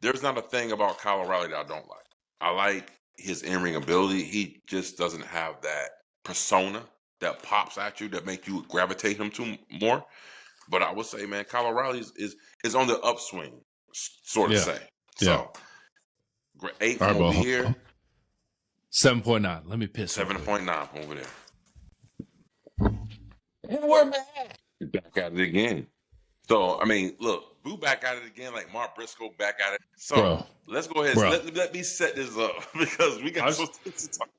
There's not a thing about Kyle O'Reilly that I don't like. I like his in-ring ability. He just doesn't have that persona that pops at you that make you gravitate him to more. But I would say, man, Kyle O'Reilly is on the upswing, sort of say. So, 8 from over here. 7.9. Let me piss. 7.9 from over there. And we're back. Back at it again. So, I mean, look, Boo back at it again, like Mark Briscoe back at it. So, let's go ahead. Let me set this up because we got so to talk.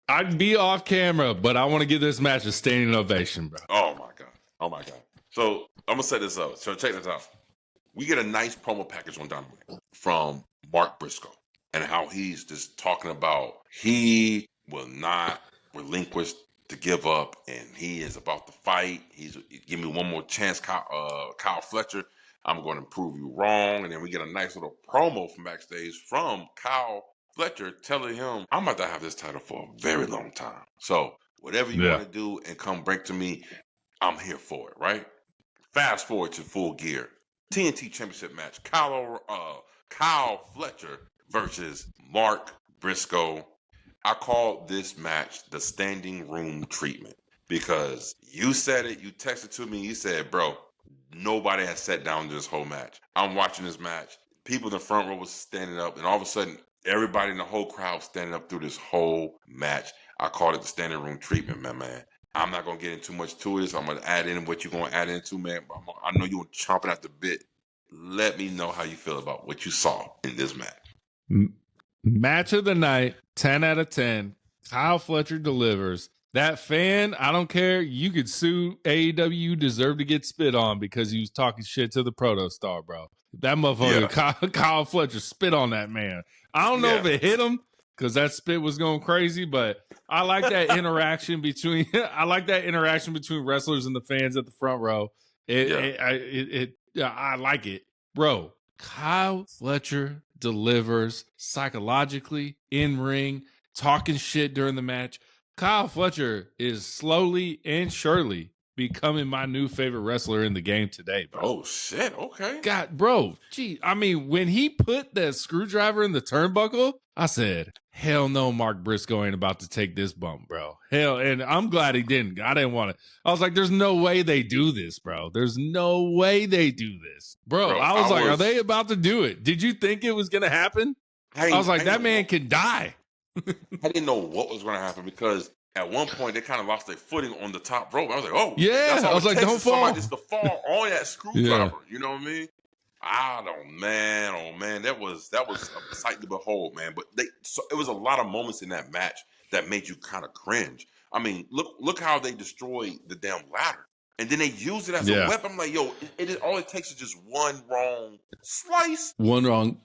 I'd be off camera, but I want to give this match a standing ovation, bro. Oh, my God. So, I'm going to set this up. So, check this out. We get a nice promo package on Dynamite from Mark Briscoe and how he's just talking about he will not relinquish to give up, and he is about to fight. He's give me one more chance, Kyle Fletcher. I'm going to prove you wrong. And then we get a nice little promo from backstage from Kyle Fletcher telling him, I'm about to have this title for a very long time. So whatever you want to do and come break to me, I'm here for it, right? Fast forward to Full Gear. TNT Championship match. Kyle Fletcher versus Mark Briscoe. I called this match the standing room treatment because you said it, you texted to me, you said, bro, nobody has sat down this whole match. I'm watching this match. People in the front row was standing up, and all of a sudden, everybody in the whole crowd standing up through this whole match. I called it the standing room treatment, man. I'm not going to get into much to it, so I'm going to add in what you're going to add into, man. I know you're chomping at the bit. Let me know how you feel about what you saw in this match. Match of the night, 10 out of 10. Kyle Fletcher delivers. That fan, I don't care. You could sue AEW. You deserve to get spit on because he was talking shit to the Proto Star, bro. That motherfucker, Kyle Fletcher, spit on that man. I don't know if it hit him because that spit was going crazy, but I like that interaction between. I like that interaction between wrestlers and the fans at the front row. I like it, bro. Kyle Fletcher delivers psychologically, in ring, talking shit during the match. Kyle Fletcher is slowly and surely becoming my new favorite wrestler in the game today, bro. Oh, shit. Okay. God, bro. Gee, I mean, when he put that screwdriver in the turnbuckle, I said, hell no, Mark Briscoe ain't about to take this bump, bro. Hell, and I'm glad he didn't. I didn't want to. I was like, there's no way they do this, bro. There's no way they do this. Bro, I was like, are they about to do it? Did you think it was going to happen? I was like, that man can die. I didn't know what was going to happen because at one point they kind of lost their footing on the top rope. I was like, oh, yeah. I was like, don't fall. Somebody just to fall on that screwdriver. You know what I mean? Oh man, that was a sight to behold, man. But it was a lot of moments in that match that made you kind of cringe. I mean, look how they destroyed the damn ladder, and then they used it as a weapon. I'm like, yo, all it takes is just one wrong slice, one wrong.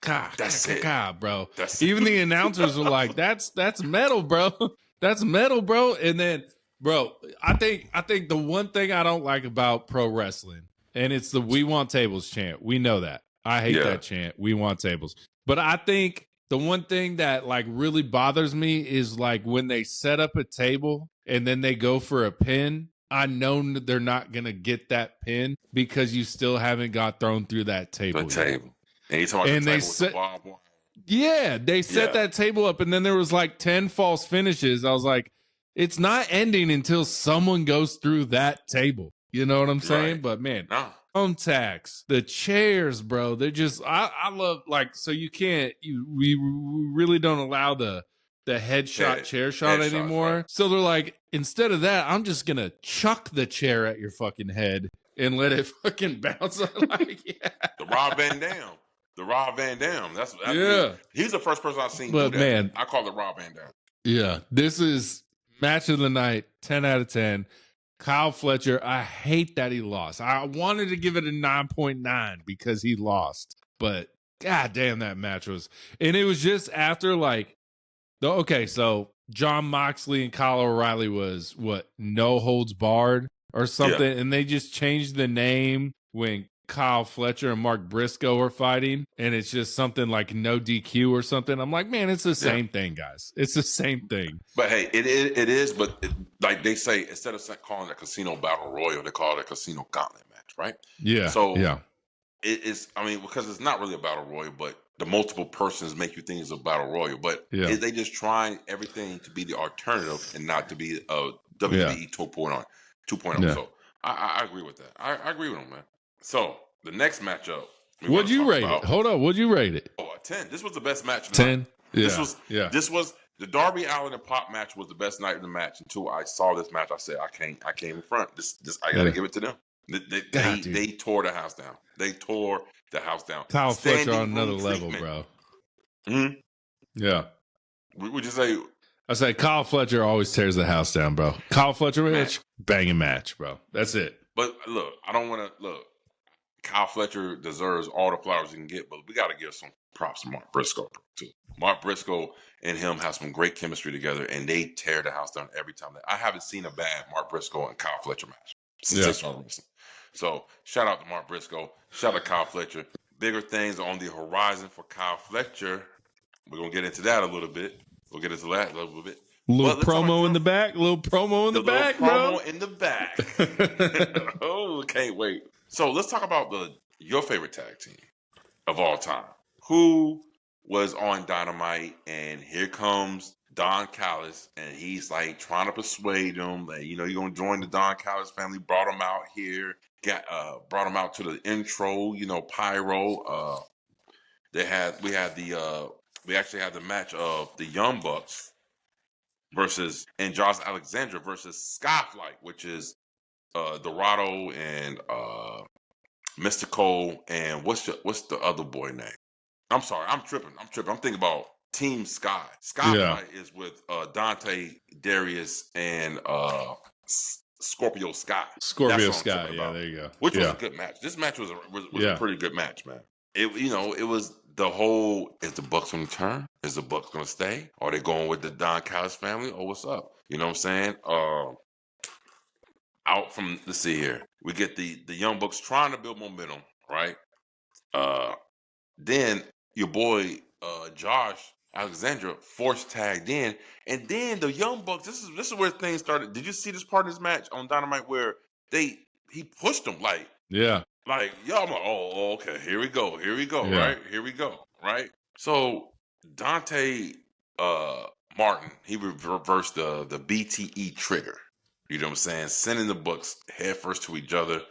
That's it, bro. Even the announcers were like, "That's metal, bro. That's metal, bro." And then, bro, I think the one thing I don't like about pro wrestling, and it's the "We want tables" chant. We know that. I hate that chant. We want tables. But I think the one thing that like really bothers me is like when they set up a table and then they go for a pin. I know they're not gonna get that pin because you still haven't got thrown through that table. And you talking about the table with the barbed wire. Yeah, they set that table up, and then there was like 10 false finishes. I was like, it's not ending until someone goes through that table. You know what I'm saying? Right. But man, contacts, the chairs, bro. They're just I love like so you can't we really don't allow the headshot chair shot anymore. Right. So they're like, instead of that, I'm just gonna chuck the chair at your fucking head and let it fucking bounce. Like, The Rob Van Dam. That's he's the first person I've seen but do that. Man, I call it Rob Van Dam. Yeah, this is match of the night, 10 out of 10. Kyle Fletcher, I hate that he lost. I wanted to give it a 9.9 because he lost, but god damn, that match was, and it was just after so John Moxley and Kyle O'Reilly was what, no holds barred or something, and they just changed the name when Kyle Fletcher and Mark Briscoe were fighting, and it's just something like no DQ or something. I'm like, man, it's the same thing, guys. It's the same thing. But hey, it is. But like they say, instead of calling it a Casino Battle Royal, they call it a Casino Gauntlet match, right? Yeah. So yeah, it is. I mean, because it's not really a Battle Royal, but the multiple persons make you think it's a Battle Royal. But they just trying everything to be the alternative and not to be a WWE 2.0. Yeah. So I agree with that. I agree with him, man. So the next matchup. What'd you rate it? Hold on. What'd you rate it? Oh, a 10. This was the best match of the 10? night. Yeah. This was the Darby Allen and Pop match was the best night of the match. Until I saw this match, I said, I can't in front. This I gotta give it to them. They tore the house down. They tore the house down. Kyle Fletcher on another level, bro. Mm-hmm. Yeah. Would you say? I say Kyle Fletcher always tears the house down, bro. Kyle Fletcher match, banging match, bro. That's it. But look, I don't want to look. Kyle Fletcher deserves all the flowers he can get, but we got to give some props to Mark Briscoe too. Mark Briscoe and him have some great chemistry together, and they tear the house down every time. I haven't seen a bad Mark Briscoe and Kyle Fletcher match since they started wrestling. So shout out to Mark Briscoe. Shout out to Kyle Fletcher. Bigger things are on the horizon for Kyle Fletcher. We're gonna get into that a little bit. We'll get into that a little bit. Little promo in the back. Little promo in the back, bro. Promo in the back. Oh, can't wait. So let's talk about your favorite tag team of all time. Who was on Dynamite? And here comes Don Callis, and he's like trying to persuade him that you're gonna join the Don Callis family. Brought him out here. Brought him out to the intro. Pyro. We actually had the match of the Young Bucks and Josh Alexander versus Skyflight, which is Dorado and Mystico, and what's the other boy name? I'm sorry, I'm tripping. I'm thinking about Team Sky. Skyflight is with Dante, Darius, and Scorpio Sky. Scorpio Sky, there you go. Which was a good match. This match was a pretty good match, man. It was the whole, is the Bucks going to turn? Is the Bucks going to stay? Are they going with the Don Callis family? Or what's up? You know what I'm saying? Out from, let's see here. We get the Young Bucks trying to build momentum, right? Then your boy Josh Alexander force tagged in, and then the Young Bucks. This is where things started. Did you see this part of this match on Dynamite where he pushed them like yo? I'm like, oh, okay, here we go, right? Here we go, right? So Dante Martin, he reversed the BTE trigger. You know what I'm saying? Sending the Bucks head first to each other,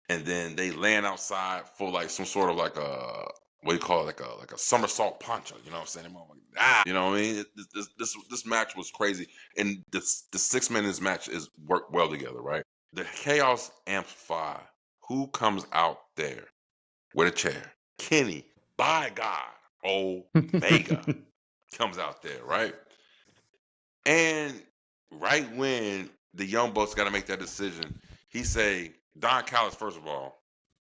and then they land outside for like some sort of like a, what do you call it, like a somersault punch. You know what I'm saying? You know what I mean? This match was crazy, and the 6 minutes match is worked well together, right? The Chaos Amplifier. Who comes out there with a chair? Kenny, by God, Omega comes out there, right? And right when the Young Bucks got to make that decision, he say, Don Callis, first of all,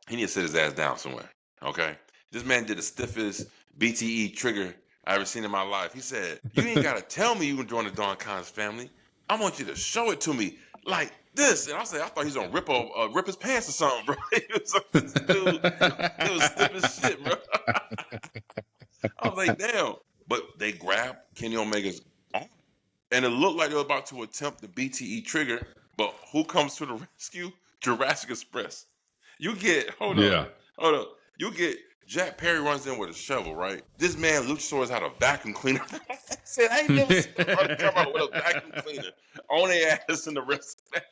he needs to sit his ass down somewhere, okay? This man did the stiffest BTE trigger I ever seen in my life. He said, you ain't got to tell me you can join the Don Callis family. I want you to show it to me like this. And I said, I thought he was going to rip his pants or something, bro. It was stiff as shit, bro. I was like, damn. But they grabbed Kenny Omega's arm, and it looked like they were about to attempt the BTE trigger, but who comes to the rescue? Jurassic Express. Hold up. You get Jack Perry runs in with a shovel, right? This man, Luchasaurus, had a vacuum cleaner. I said, I ain't never seen somebody come out with a vacuum cleaner on their ass in the rest of that.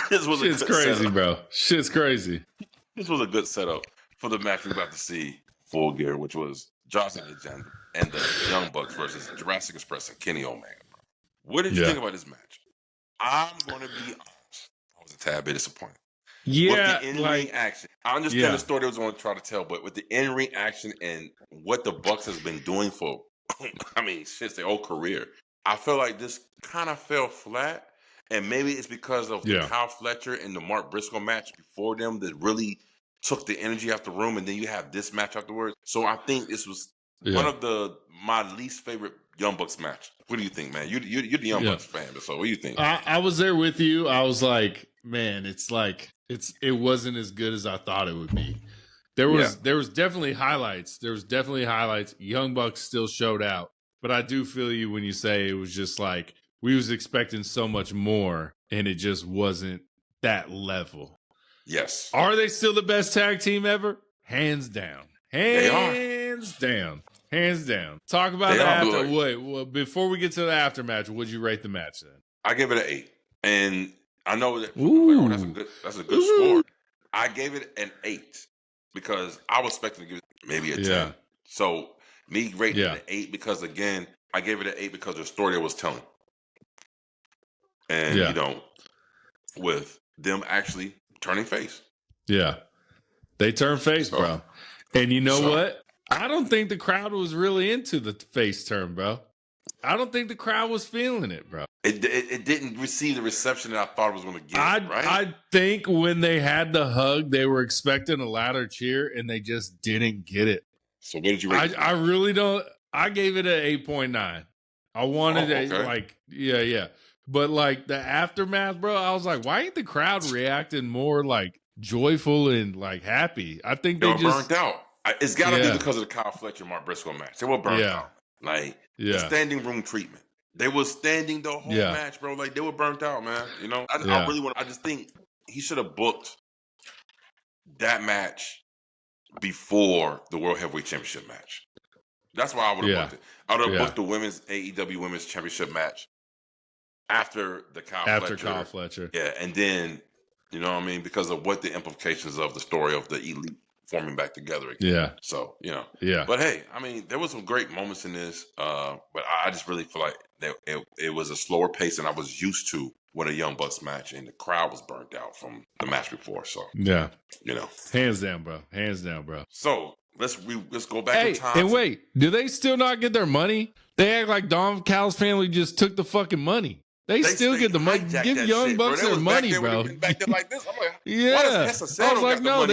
Shit's crazy, setup. Bro. Shit's crazy. This was a good setup for the match we're about to see Full Gear, which was Josh Alexander and the Young Bucks versus Jurassic Express and Kenny Omega. What did you think about this match? I'm going to be honest. I was a tad bit disappointed. Yeah, with the in-ring action. I understand the story they was going to try to tell, but with the in-ring action and what the Bucks has been doing for, their whole career, I feel like this kind of fell flat. And maybe it's because of the Kyle Fletcher and the Mark Briscoe match before them that really took the energy out the room, and then you have this match afterwards. So I think this was one of my least favorite Young Bucks match. What do you think, man? You're the Young Bucks fan, so what do you think? I was there with you. I was like, man, it wasn't as good as I thought it would be. There was definitely highlights. There was definitely highlights. Young Bucks still showed out, but I do feel you when you say it was just like we was expecting so much more, and it just wasn't that level. Yes. Are they still the best tag team ever? Hands down. Hands down. Hands down. Talk about the after. Wait, before we get to the aftermatch, would you rate the match then? I give it an 8, and I know that that's a good score. I gave it an 8 because I was expecting to give it maybe a 10. So me rating it an 8 because again, I gave it an 8 because of the story it was telling, and you know, with them actually turning face. Yeah, they turned face, bro. And you know what? I don't think the crowd was really into the face turn, bro. I don't think the crowd was feeling it, bro. It didn't receive the reception that I thought it was going to get, right? I think when they had the hug, they were expecting a louder cheer, and they just didn't get it. So what did you rate it? I really don't. I gave it an 8.9. I wanted But like the aftermath, bro, I was like, why ain't the crowd reacting more like joyful and like happy? I think they just burnt out. It's got to be because of the Kyle Fletcher Mark Briscoe match. They were burnt out. Like the standing room treatment. They were standing the whole match, bro. Like they were burnt out, man. You know, I just think he should have booked that match before the World Heavyweight Championship match. That's why I would have booked it. I would have booked the women's AEW Women's Championship match after the Kyle Fletcher. Yeah, and then, you know what I mean? Because of what the implications of the story of the Elite forming back together again. Yeah. So, you know. Yeah. But hey, I mean, there was some great moments in this, but I just really feel like that it was a slower pace than I was used to with a Young Bucks match, and the crowd was burnt out from the match before. So, you know. Hands down, bro. Hands down, bro. So, let's go back in time. And wait, do they still not get their money? They act like Don Cal's family just took the fucking money. They still get the money. Give Young Bucks their money, bro. Back there like this. I'm like, I was like, no,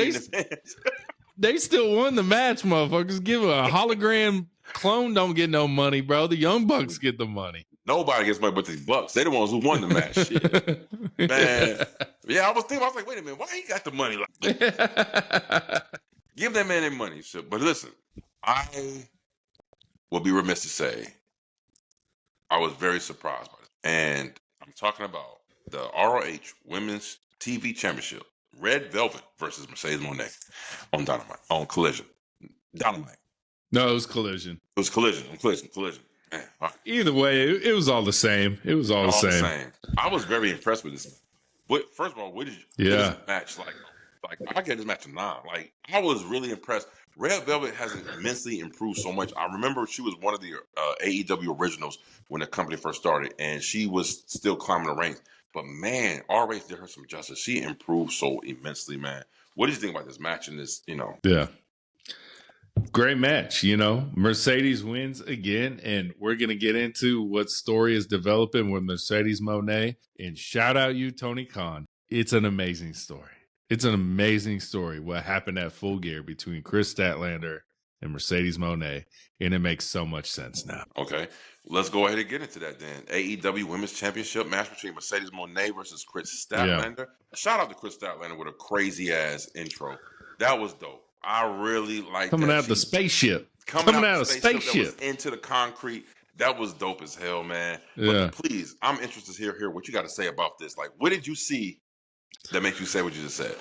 they still won the match, motherfuckers. Give a hologram clone don't get no money, bro. The Young Bucks get the money. Nobody gets money but the Bucks. They the ones who won the match. Shit. Man. Yeah, I was like, wait a minute, why he got the money like that? Give that man their money. Shit. But listen, I will be remiss to say I was very surprised by it. And I'm talking about the ROH Women's TV Championship. Red Velvet versus Mercedes Moné on Dynamite, on Collision. Dynamite. No, it was Collision. It was Collision. Man, right. Either way, it was all the same. It was all the same. I was very impressed with this. But first of all, what did this match like? Like I gave this match a 9. Like I was really impressed. Red Velvet has immensely improved so much. I remember she was one of the AEW originals when the company first started, and she was still climbing the ranks. But man, ROH did her some justice. She improved so immensely, man. What do you think about this match and this, you know? Yeah. Great match, you know. Mercedes wins again, and we're going to get into what story is developing with Mercedes Moné. And shout out you, Tony Khan. It's an amazing story. It's an amazing story what happened at Full Gear between Chris Statlander and Mercedes Moné, and it makes so much sense now. Okay, let's go ahead and get into that then. AEW Women's Championship match between Mercedes Moné versus Chris Statlander. Yeah. Shout out to Chris Statlander with a crazy-ass intro. That was dope. I really like coming out of the spaceship. Coming out of the spaceship. That was into the concrete. That was dope as hell, man. Yeah. But please, I'm interested to hear what you got to say about this. Like, what did you see that makes you say what you just said?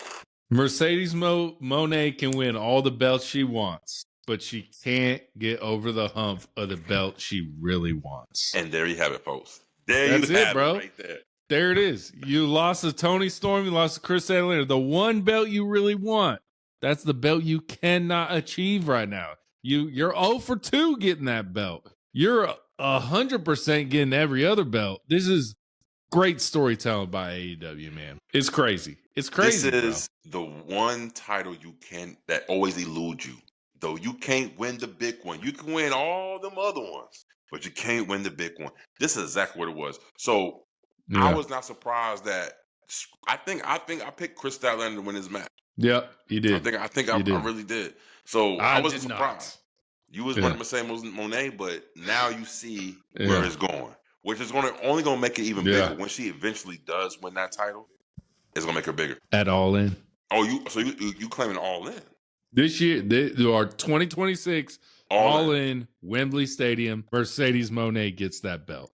Mercedes Moné can win all the belts she wants, but she can't get over the hump of the belt she really wants. And there you have it, folks. That's it, bro. Right there. There it is. You lost to Tony Storm. You lost to Chris Statlander. The one belt you really want. That's the belt you cannot achieve right now. You're 0 for 2 getting that belt. You're 100% getting every other belt. This is great storytelling by AEW, man. It's crazy. It's crazy. This is the one title that always eludes you. Though you can't win the big one. You can win all them other ones, but you can't win the big one. This is exactly what it was. So I was not surprised that I think I picked Chris Statlander to win his match. Yep, you did. I think I really did. So I wasn't surprised. You was running Mercedes Moné, but now you see where it's going, which is only going to make it even bigger. When she eventually does win that title, it's going to make her bigger. At All In. Oh, you claiming All In? This year, our 2026 All In Wembley Stadium. Mercedes Moné gets that belt.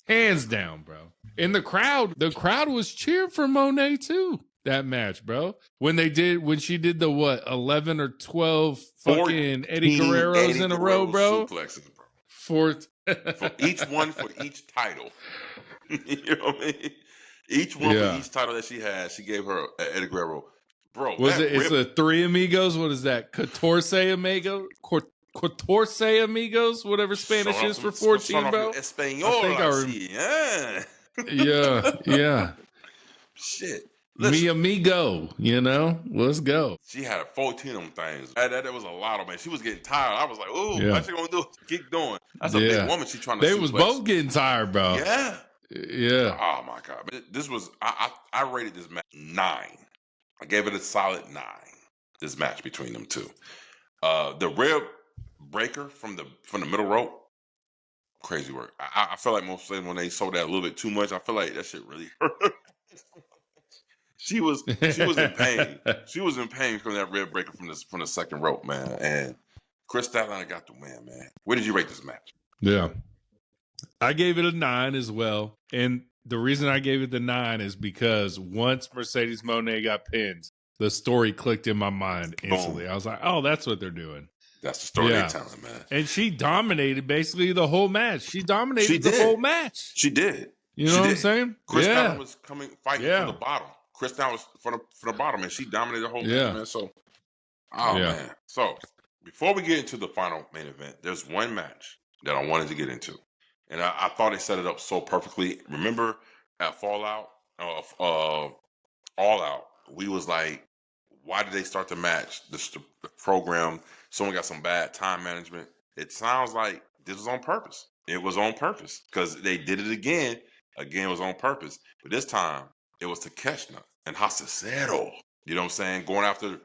Hands down, bro. And the crowd was cheering for Moné too. That match, bro. When she did the 11 or 12 fucking Eddie Guerreros in a row, bro. Suplexes, bro. For each one for each title. You know what I mean? Each one for each title that she had, she gave her Eddie Guerrero. Bro, it's a Three Amigos? What is that? Catorce Amigos? Whatever Spanish is for 14, bro. Espanol, yeah. Shit. Mi amigo, let's go. She had 14 of them things. That was a lot of man. She was getting tired. I was like, ooh, what you gonna do? Keep doing. That's a big woman. She trying to. They was both getting tired, bro. Yeah. Oh my god. But this was I rated this match 9. I gave it a solid 9. This match between them two. The rib breaker from the middle rope. Crazy work. I feel like most of when they sold that a little bit too much, I feel like that shit really hurt. She was in pain. She was in pain from that rib breaker from the second rope, man. And Chris Statlander got the win, man. Where did you rate this match? Yeah. I gave it a 9 as well. And the reason I gave it the 9 is because once Mercedes Moné got pinned, the story clicked in my mind instantly. Boom. I was like, oh, that's what they're doing. That's the story they're telling, man. And she dominated basically the whole match. She dominated the whole match. She did. You know what I'm saying? Chris Statlander was fighting from the bottom. Chris Statlander was from the bottom, and she dominated the whole match, man. So, man. So, before we get into the final main event, there's one match that I wanted to get into. And I thought they set it up so perfectly. Remember at Fallout, All Out, we was like, why did they start the match, the program? Someone got some bad time management. It sounds like this was on purpose. It was on purpose because they did it again. Again, it was on purpose. But this time, it was Takeshita and Hasacero. You know what I'm saying? Going after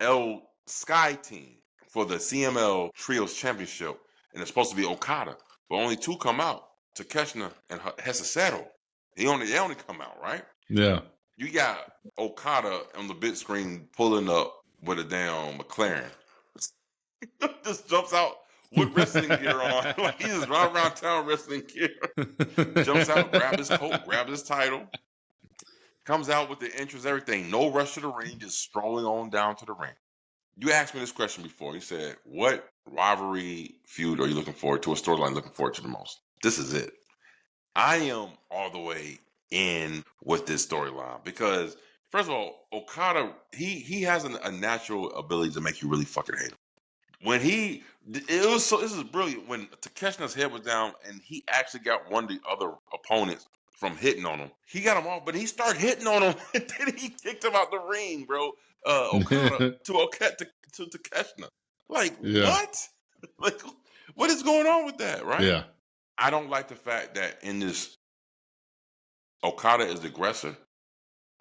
El Sky Team for the CML Trios Championship. And it's supposed to be Okada. But only 2 come out. Takeshita and Hasacero. They only come out, right? Yeah. You got Okada on the big screen pulling up with a damn McLaren. Just jumps out with wrestling gear on. Like he just run around town wrestling gear. Jumps out, grab his coat, grab his title. Comes out with the entrance, everything. No rush to the ring, just strolling on down to the ring. You asked me this question before. You said, what rivalry feud are you looking forward to, a storyline looking forward to the most? This is it. I am all the way in with this storyline because, first of all, Okada, he has a natural ability to make you really fucking hate him. This is brilliant. When Takeshita's head was down and he actually got one of the other opponents from hitting on him, he got him off, but he started hitting on him and then he kicked him out the ring, bro. Okada to Takeshita. Like, what? Like, what is going on with that, right? Yeah. I don't like the fact that in this, Okada is the aggressor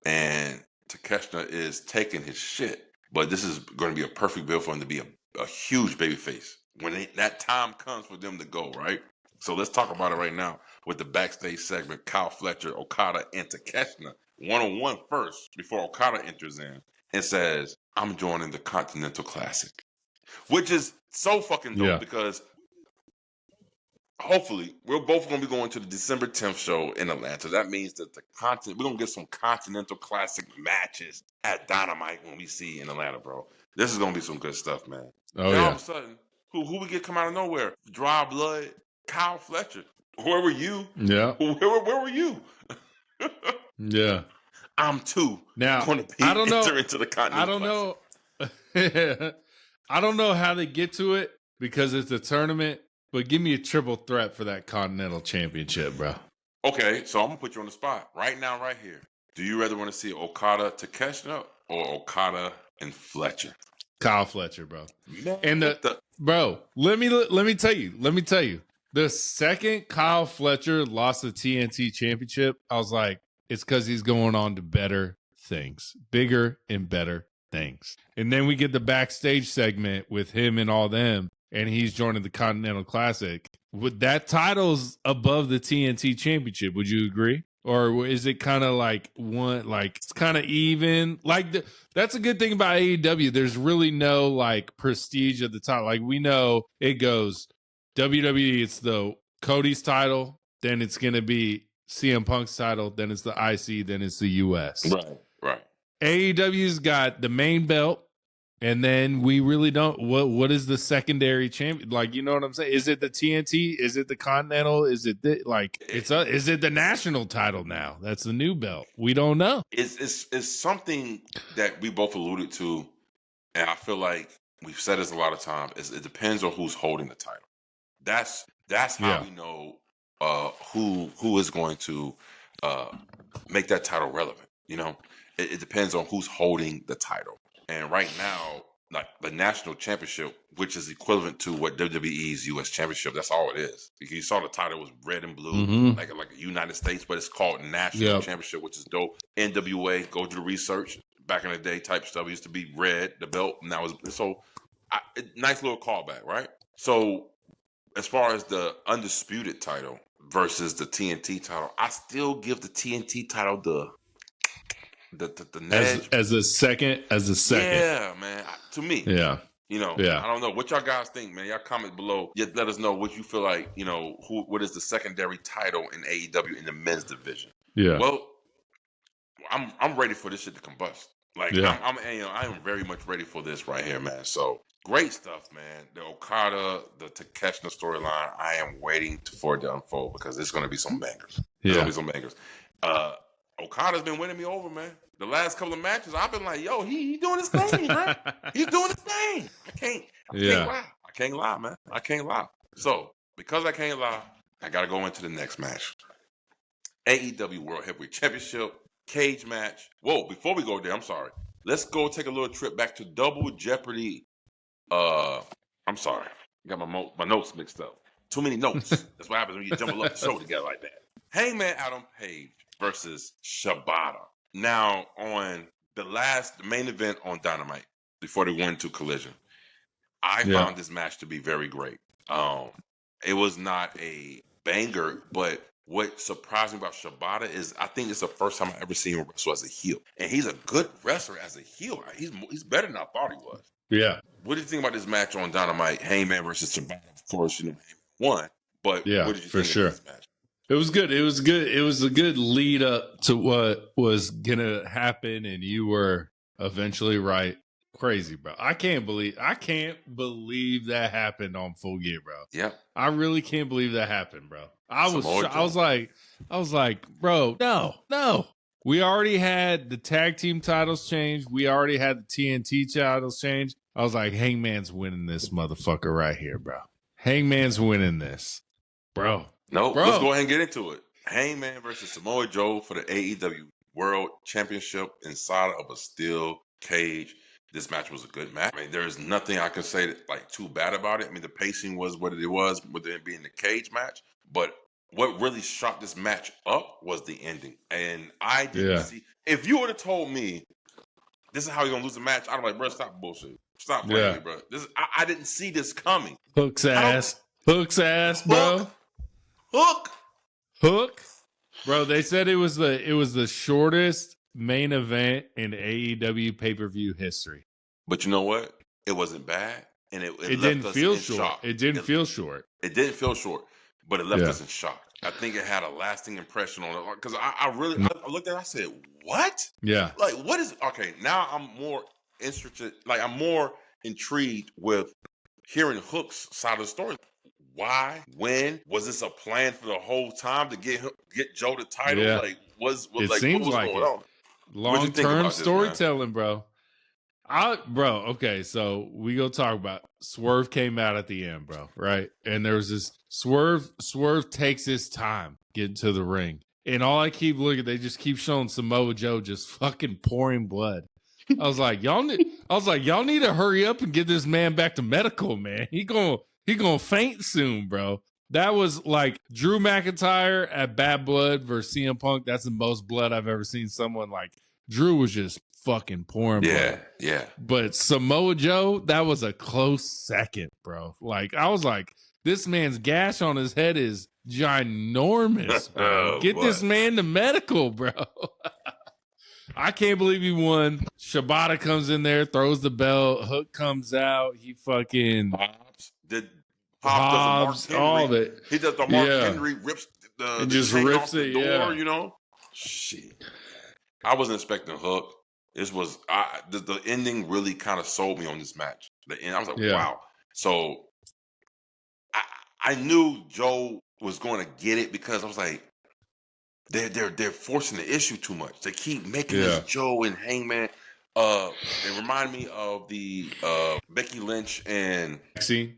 and Takeshita is taking his shit. But this is going to be a perfect build for him to be a huge babyface when that time comes for them to go, right? So let's talk about it right now with the backstage segment. Kyle Fletcher, Okada, and Takeshita one-on-one first before Okada enters in and says, I'm joining the Continental Classic. Which is so fucking dope because hopefully we're both going to be going to the December 10th show in Atlanta. That means that we're going to get some Continental Classic matches at Dynamite when we see in Atlanta, bro. This is going to be some good stuff, man. Oh, all of a sudden, who we get come out of nowhere? Dry Blood, Kyle Fletcher. Where were you? Yeah. Where were you? Yeah. I'm too. Now, going to I don't know. Into the Continental Classic. I don't know how they get to it because it's a tournament, but give me a triple threat for that Continental Championship, bro. Okay, so I'm going to put you on the spot right now, right here. Do you rather want to see Okada Takeshita or Okada and Fletcher? Kyle Fletcher, bro. Man, and bro, let me tell you. The second Kyle Fletcher lost the TNT championship, I was like, it's because he's going on to better things, bigger and better things. And then we get the backstage segment with him and all them, and he's joining the Continental Classic. Would that title's above the TNT championship? Would you agree? Or is it kind of like one, like it's kind of even? Like that's a good thing about AEW. There's really no like prestige at the top. Like we know it goes WWE, it's the Cody's title, then it's going to be CM Punk's title, then it's the IC, then it's the US. Right. AEW's got the main belt, and then we really don't. What is the secondary champion? Like, you know what I'm saying? Is it the TNT? Is it the Continental? Is it is it the national title now? That's the new belt. We don't know. It's something that we both alluded to, and I feel like we've said this a lot of times. It depends on who's holding the title. That's how we know who is going to make that title relevant. You know, it depends on who's holding the title. And right now, like the national championship, which is equivalent to what WWE's U.S. championship, that's all it is. You saw the title was red and blue, like a United States, but it's called national championship, which is dope. NWA, go do the research. Back in the day, type stuff used to be red, the belt, and that was nice little callback, right? So as far as the undisputed title versus the TNT title, I still give the TNT title the edge. as a second. Yeah, man. To me, yeah. You know, I don't know what y'all guys think, man. Y'all comment below. Let us know what you feel like. You know, what is the secondary title in AEW in the men's division? Yeah. Well, I'm ready for this shit to combust. Like I am very much ready for this right here, man. So great stuff, man. The Okada, the Takeshita storyline. I am waiting for it to unfold because there's going to be some bangers. There's going to be some bangers. Okada's been winning me over, man. The last couple of matches, I've been like, yo, he doing his thing, man. He's doing his thing. I can't lie. I can't lie, man. I can't lie. So, because I can't lie, I got to go into the next match. AEW World Heavyweight Championship cage match. Whoa, before we go there, I'm sorry. Let's go take a little trip back to Double Jeopardy. I'm sorry. I got my notes mixed up. Too many notes. That's what happens when you jumble up the show together like that. Hangman Adam Page versus Shibata. Now, on the main event on Dynamite, before they went to Collision, I found this match to be very great. It was not a banger, but what surprised me about Shibata is I think it's the first time I've ever seen him wrestle as a heel. And he's a good wrestler as a heel. He's better than I thought he was. Yeah. What do you think about this match on Dynamite, Hangman versus Shibata? Of course, Hangman won, but what did you think of this match? It was good. It was good. It was a good lead up to what was gonna happen, and you were eventually right. Crazy, bro. I can't believe that happened on Full Gear, bro. Yeah. I really can't believe that happened, bro. I was like, bro, no. We already had the tag team titles changed. We already had the TNT titles changed. I was like, Hangman's winning this motherfucker right here, bro. Hangman's winning this. Bro. No, let's go ahead and get into it. Hangman versus Samoa Joe for the AEW World Championship inside of a steel cage. This match was a good match. I mean, there's nothing I can say too bad about it. I mean, the pacing was what it was with it being the cage match. But what really shot this match up was the ending. And I didn't see. If you would have told me this is how you're gonna lose the match, I'd be like, bro, stop bullshit. Stop playing me, bro. I didn't see this coming. Hook's ass, bro. Hook. Bro, they said it was the shortest main event in AEW pay-per-view history. But you know what? It wasn't bad, and it didn't feel short. It didn't feel short. It didn't feel short, but it left us in shock. I think it had a lasting impression on it because I looked at it. I said, "What? Yeah, like what is okay?" Now I'm more interested. Like I'm more intrigued with hearing Hook's side of the story. Why? When? Was this a plan for the whole time to get Joe the title? Yeah. Like, what was going on? Long-term storytelling, bro. Okay, so we go talk about Swerve came out at the end, bro, right? And there was this Swerve takes his time getting to the ring. And all I keep looking, they just keep showing Samoa Joe just fucking pouring blood. I was like, y'all need to hurry up and get this man back to medical, man. He gonna faint soon, bro. That was like Drew McIntyre at Bad Blood versus CM Punk. That's the most blood I've ever seen someone like. Drew was just fucking pouring blood. Yeah. But Samoa Joe, that was a close second, bro. Like, I was like, this man's gash on his head is ginormous, bro. Get this man to medical, bro. I can't believe he won. Shibata comes in there, throws the belt. Hook comes out. He fucking... Hobbs does a Mark Henry. All of it. He does the Mark Henry, rips the just chain rips off the door, you know? Shit. I wasn't expecting Hook. This was the ending really kind of sold me on this match. The end, I was like, wow. So I knew Joe was going to get it because I was like, they're forcing the issue too much. They keep making this Joe and Hangman. It reminded me of the Becky Lynch and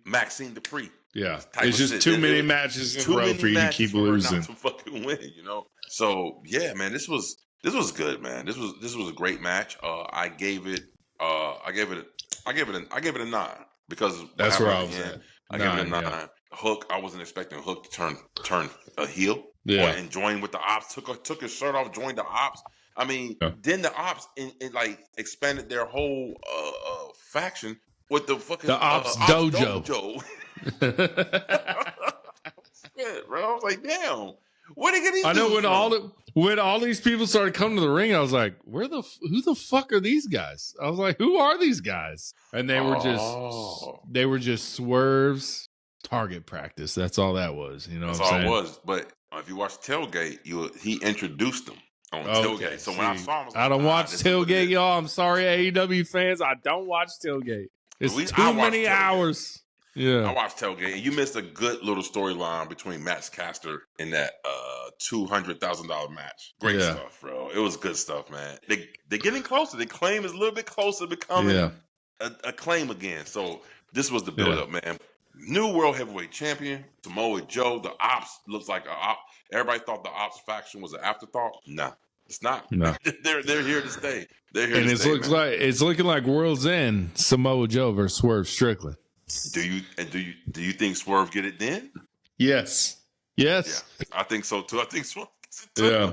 Maxine Dupree. Yeah, it's just too many matches in a row for you to keep losing. Not to fucking win, you know. So yeah, man, this was good, man. This was a great match. I gave it a 9 because that's where I was at. I gave it a 9. Yeah. Hook, I wasn't expecting Hook to turn a heel. Yeah, and join with the Ops. Took his shirt off, joined the Ops. I mean, then the Ops in like expanded their whole faction with the fucking Ops Dojo. Yeah, bro. I was like, damn. Where they get these? I know when all these people started coming to the ring, I was like, who the fuck are these guys? I was like, who are these guys? And they were just Swerve's target practice. That's all that was. You know, that's what I'm all saying? It was. But if you watch Tailgate, he introduced them on Tailgate. So when I saw him, I don't watch Tailgate, y'all. I'm sorry, AEW fans. I don't watch Tailgate. It's too many hours. Yeah, I watched Tailgate, and you missed a good little storyline between Max Caster and that $200,000 match. Great stuff, bro. It was good stuff, man. They're getting closer. The claim is a little bit closer to becoming a claim again. So this was the build-up, man. New World Heavyweight Champion, Samoa Joe. The Ops looks like a Op. Everybody thought the Ops faction was an afterthought. Nah, it's not. No. They're here to stay. They're here and to stay. It's looking like World's End, Samoa Joe versus Swerve Strickland. Do you think Swerve get it then? Yes. Yeah, I think so too. I think Swerve gets it too. Yeah.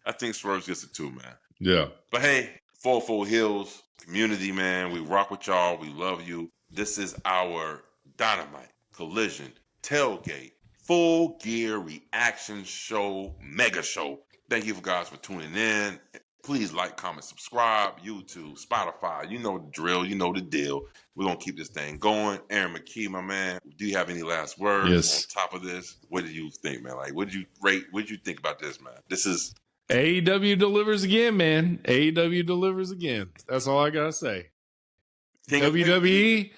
I think Swerve gets it too, man. Yeah. But hey, 4-4 Heelz community, man, we rock with y'all. We love you. This is our Dynamite Collision Tailgate Full Gear Reaction Show Mega Show. Thank you guys for tuning in. Please like, comment, subscribe, YouTube, Spotify. You know the drill. You know the deal. We're going to keep this thing going. Aaron McKee, my man, do you have any last words on top of this? What do you think, man? Like, what did you rate? What did you think about this, man? This is... AEW delivers again, man. AEW delivers again. That's all I got to say. WWE,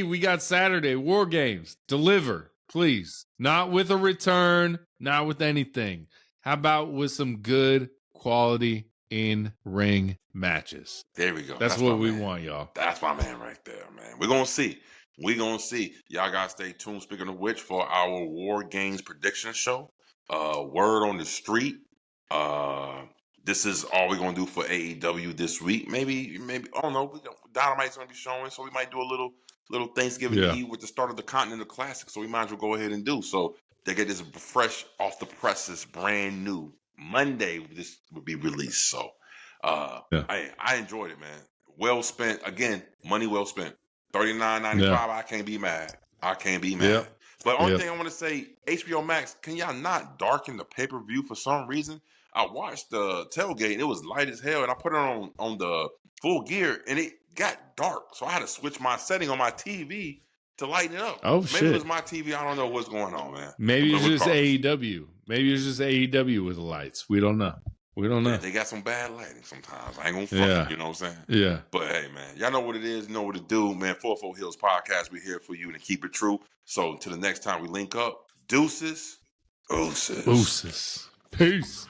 we got Saturday. War Games. Deliver, please. Not with a return, not with anything. How about with some good quality in-ring matches? There we go. That's what we want, y'all. That's my man right there, man. We're going to see. Y'all got to stay tuned, speaking of which, for our War Games prediction show. Word on the street. This is all we're going to do for AEW this week. Maybe, I don't know. Dynamite's going to be showing, so we might do a little Thanksgiving Eve with the start of the Continental Classic, so we might as well go ahead and do. So they get this fresh off the presses, brand new. Monday, this would be released. So I enjoyed it, man. Well spent. Again, money well spent. $39.95. I can't be mad. Yep. But only thing I want to say, HBO Max, can y'all not darken the pay-per-view for some reason? I watched the Tailgate and it was light as hell, and I put it on the Full Gear and it got dark. So I had to switch my setting on my TV to lighten it up. Oh, shit. Maybe it was my TV. I don't know what's going on, man. Maybe it's just AEW. Maybe it's just AEW with the lights. We don't know. Yeah, they got some bad lighting sometimes. I ain't gonna fuck it, you know what I'm saying? Yeah. But hey, man, y'all know what it is. You know what to do, man. 4-4 Heelz Podcast. We're here for you and keep it true. So until the next time we link up, deuces. Peace.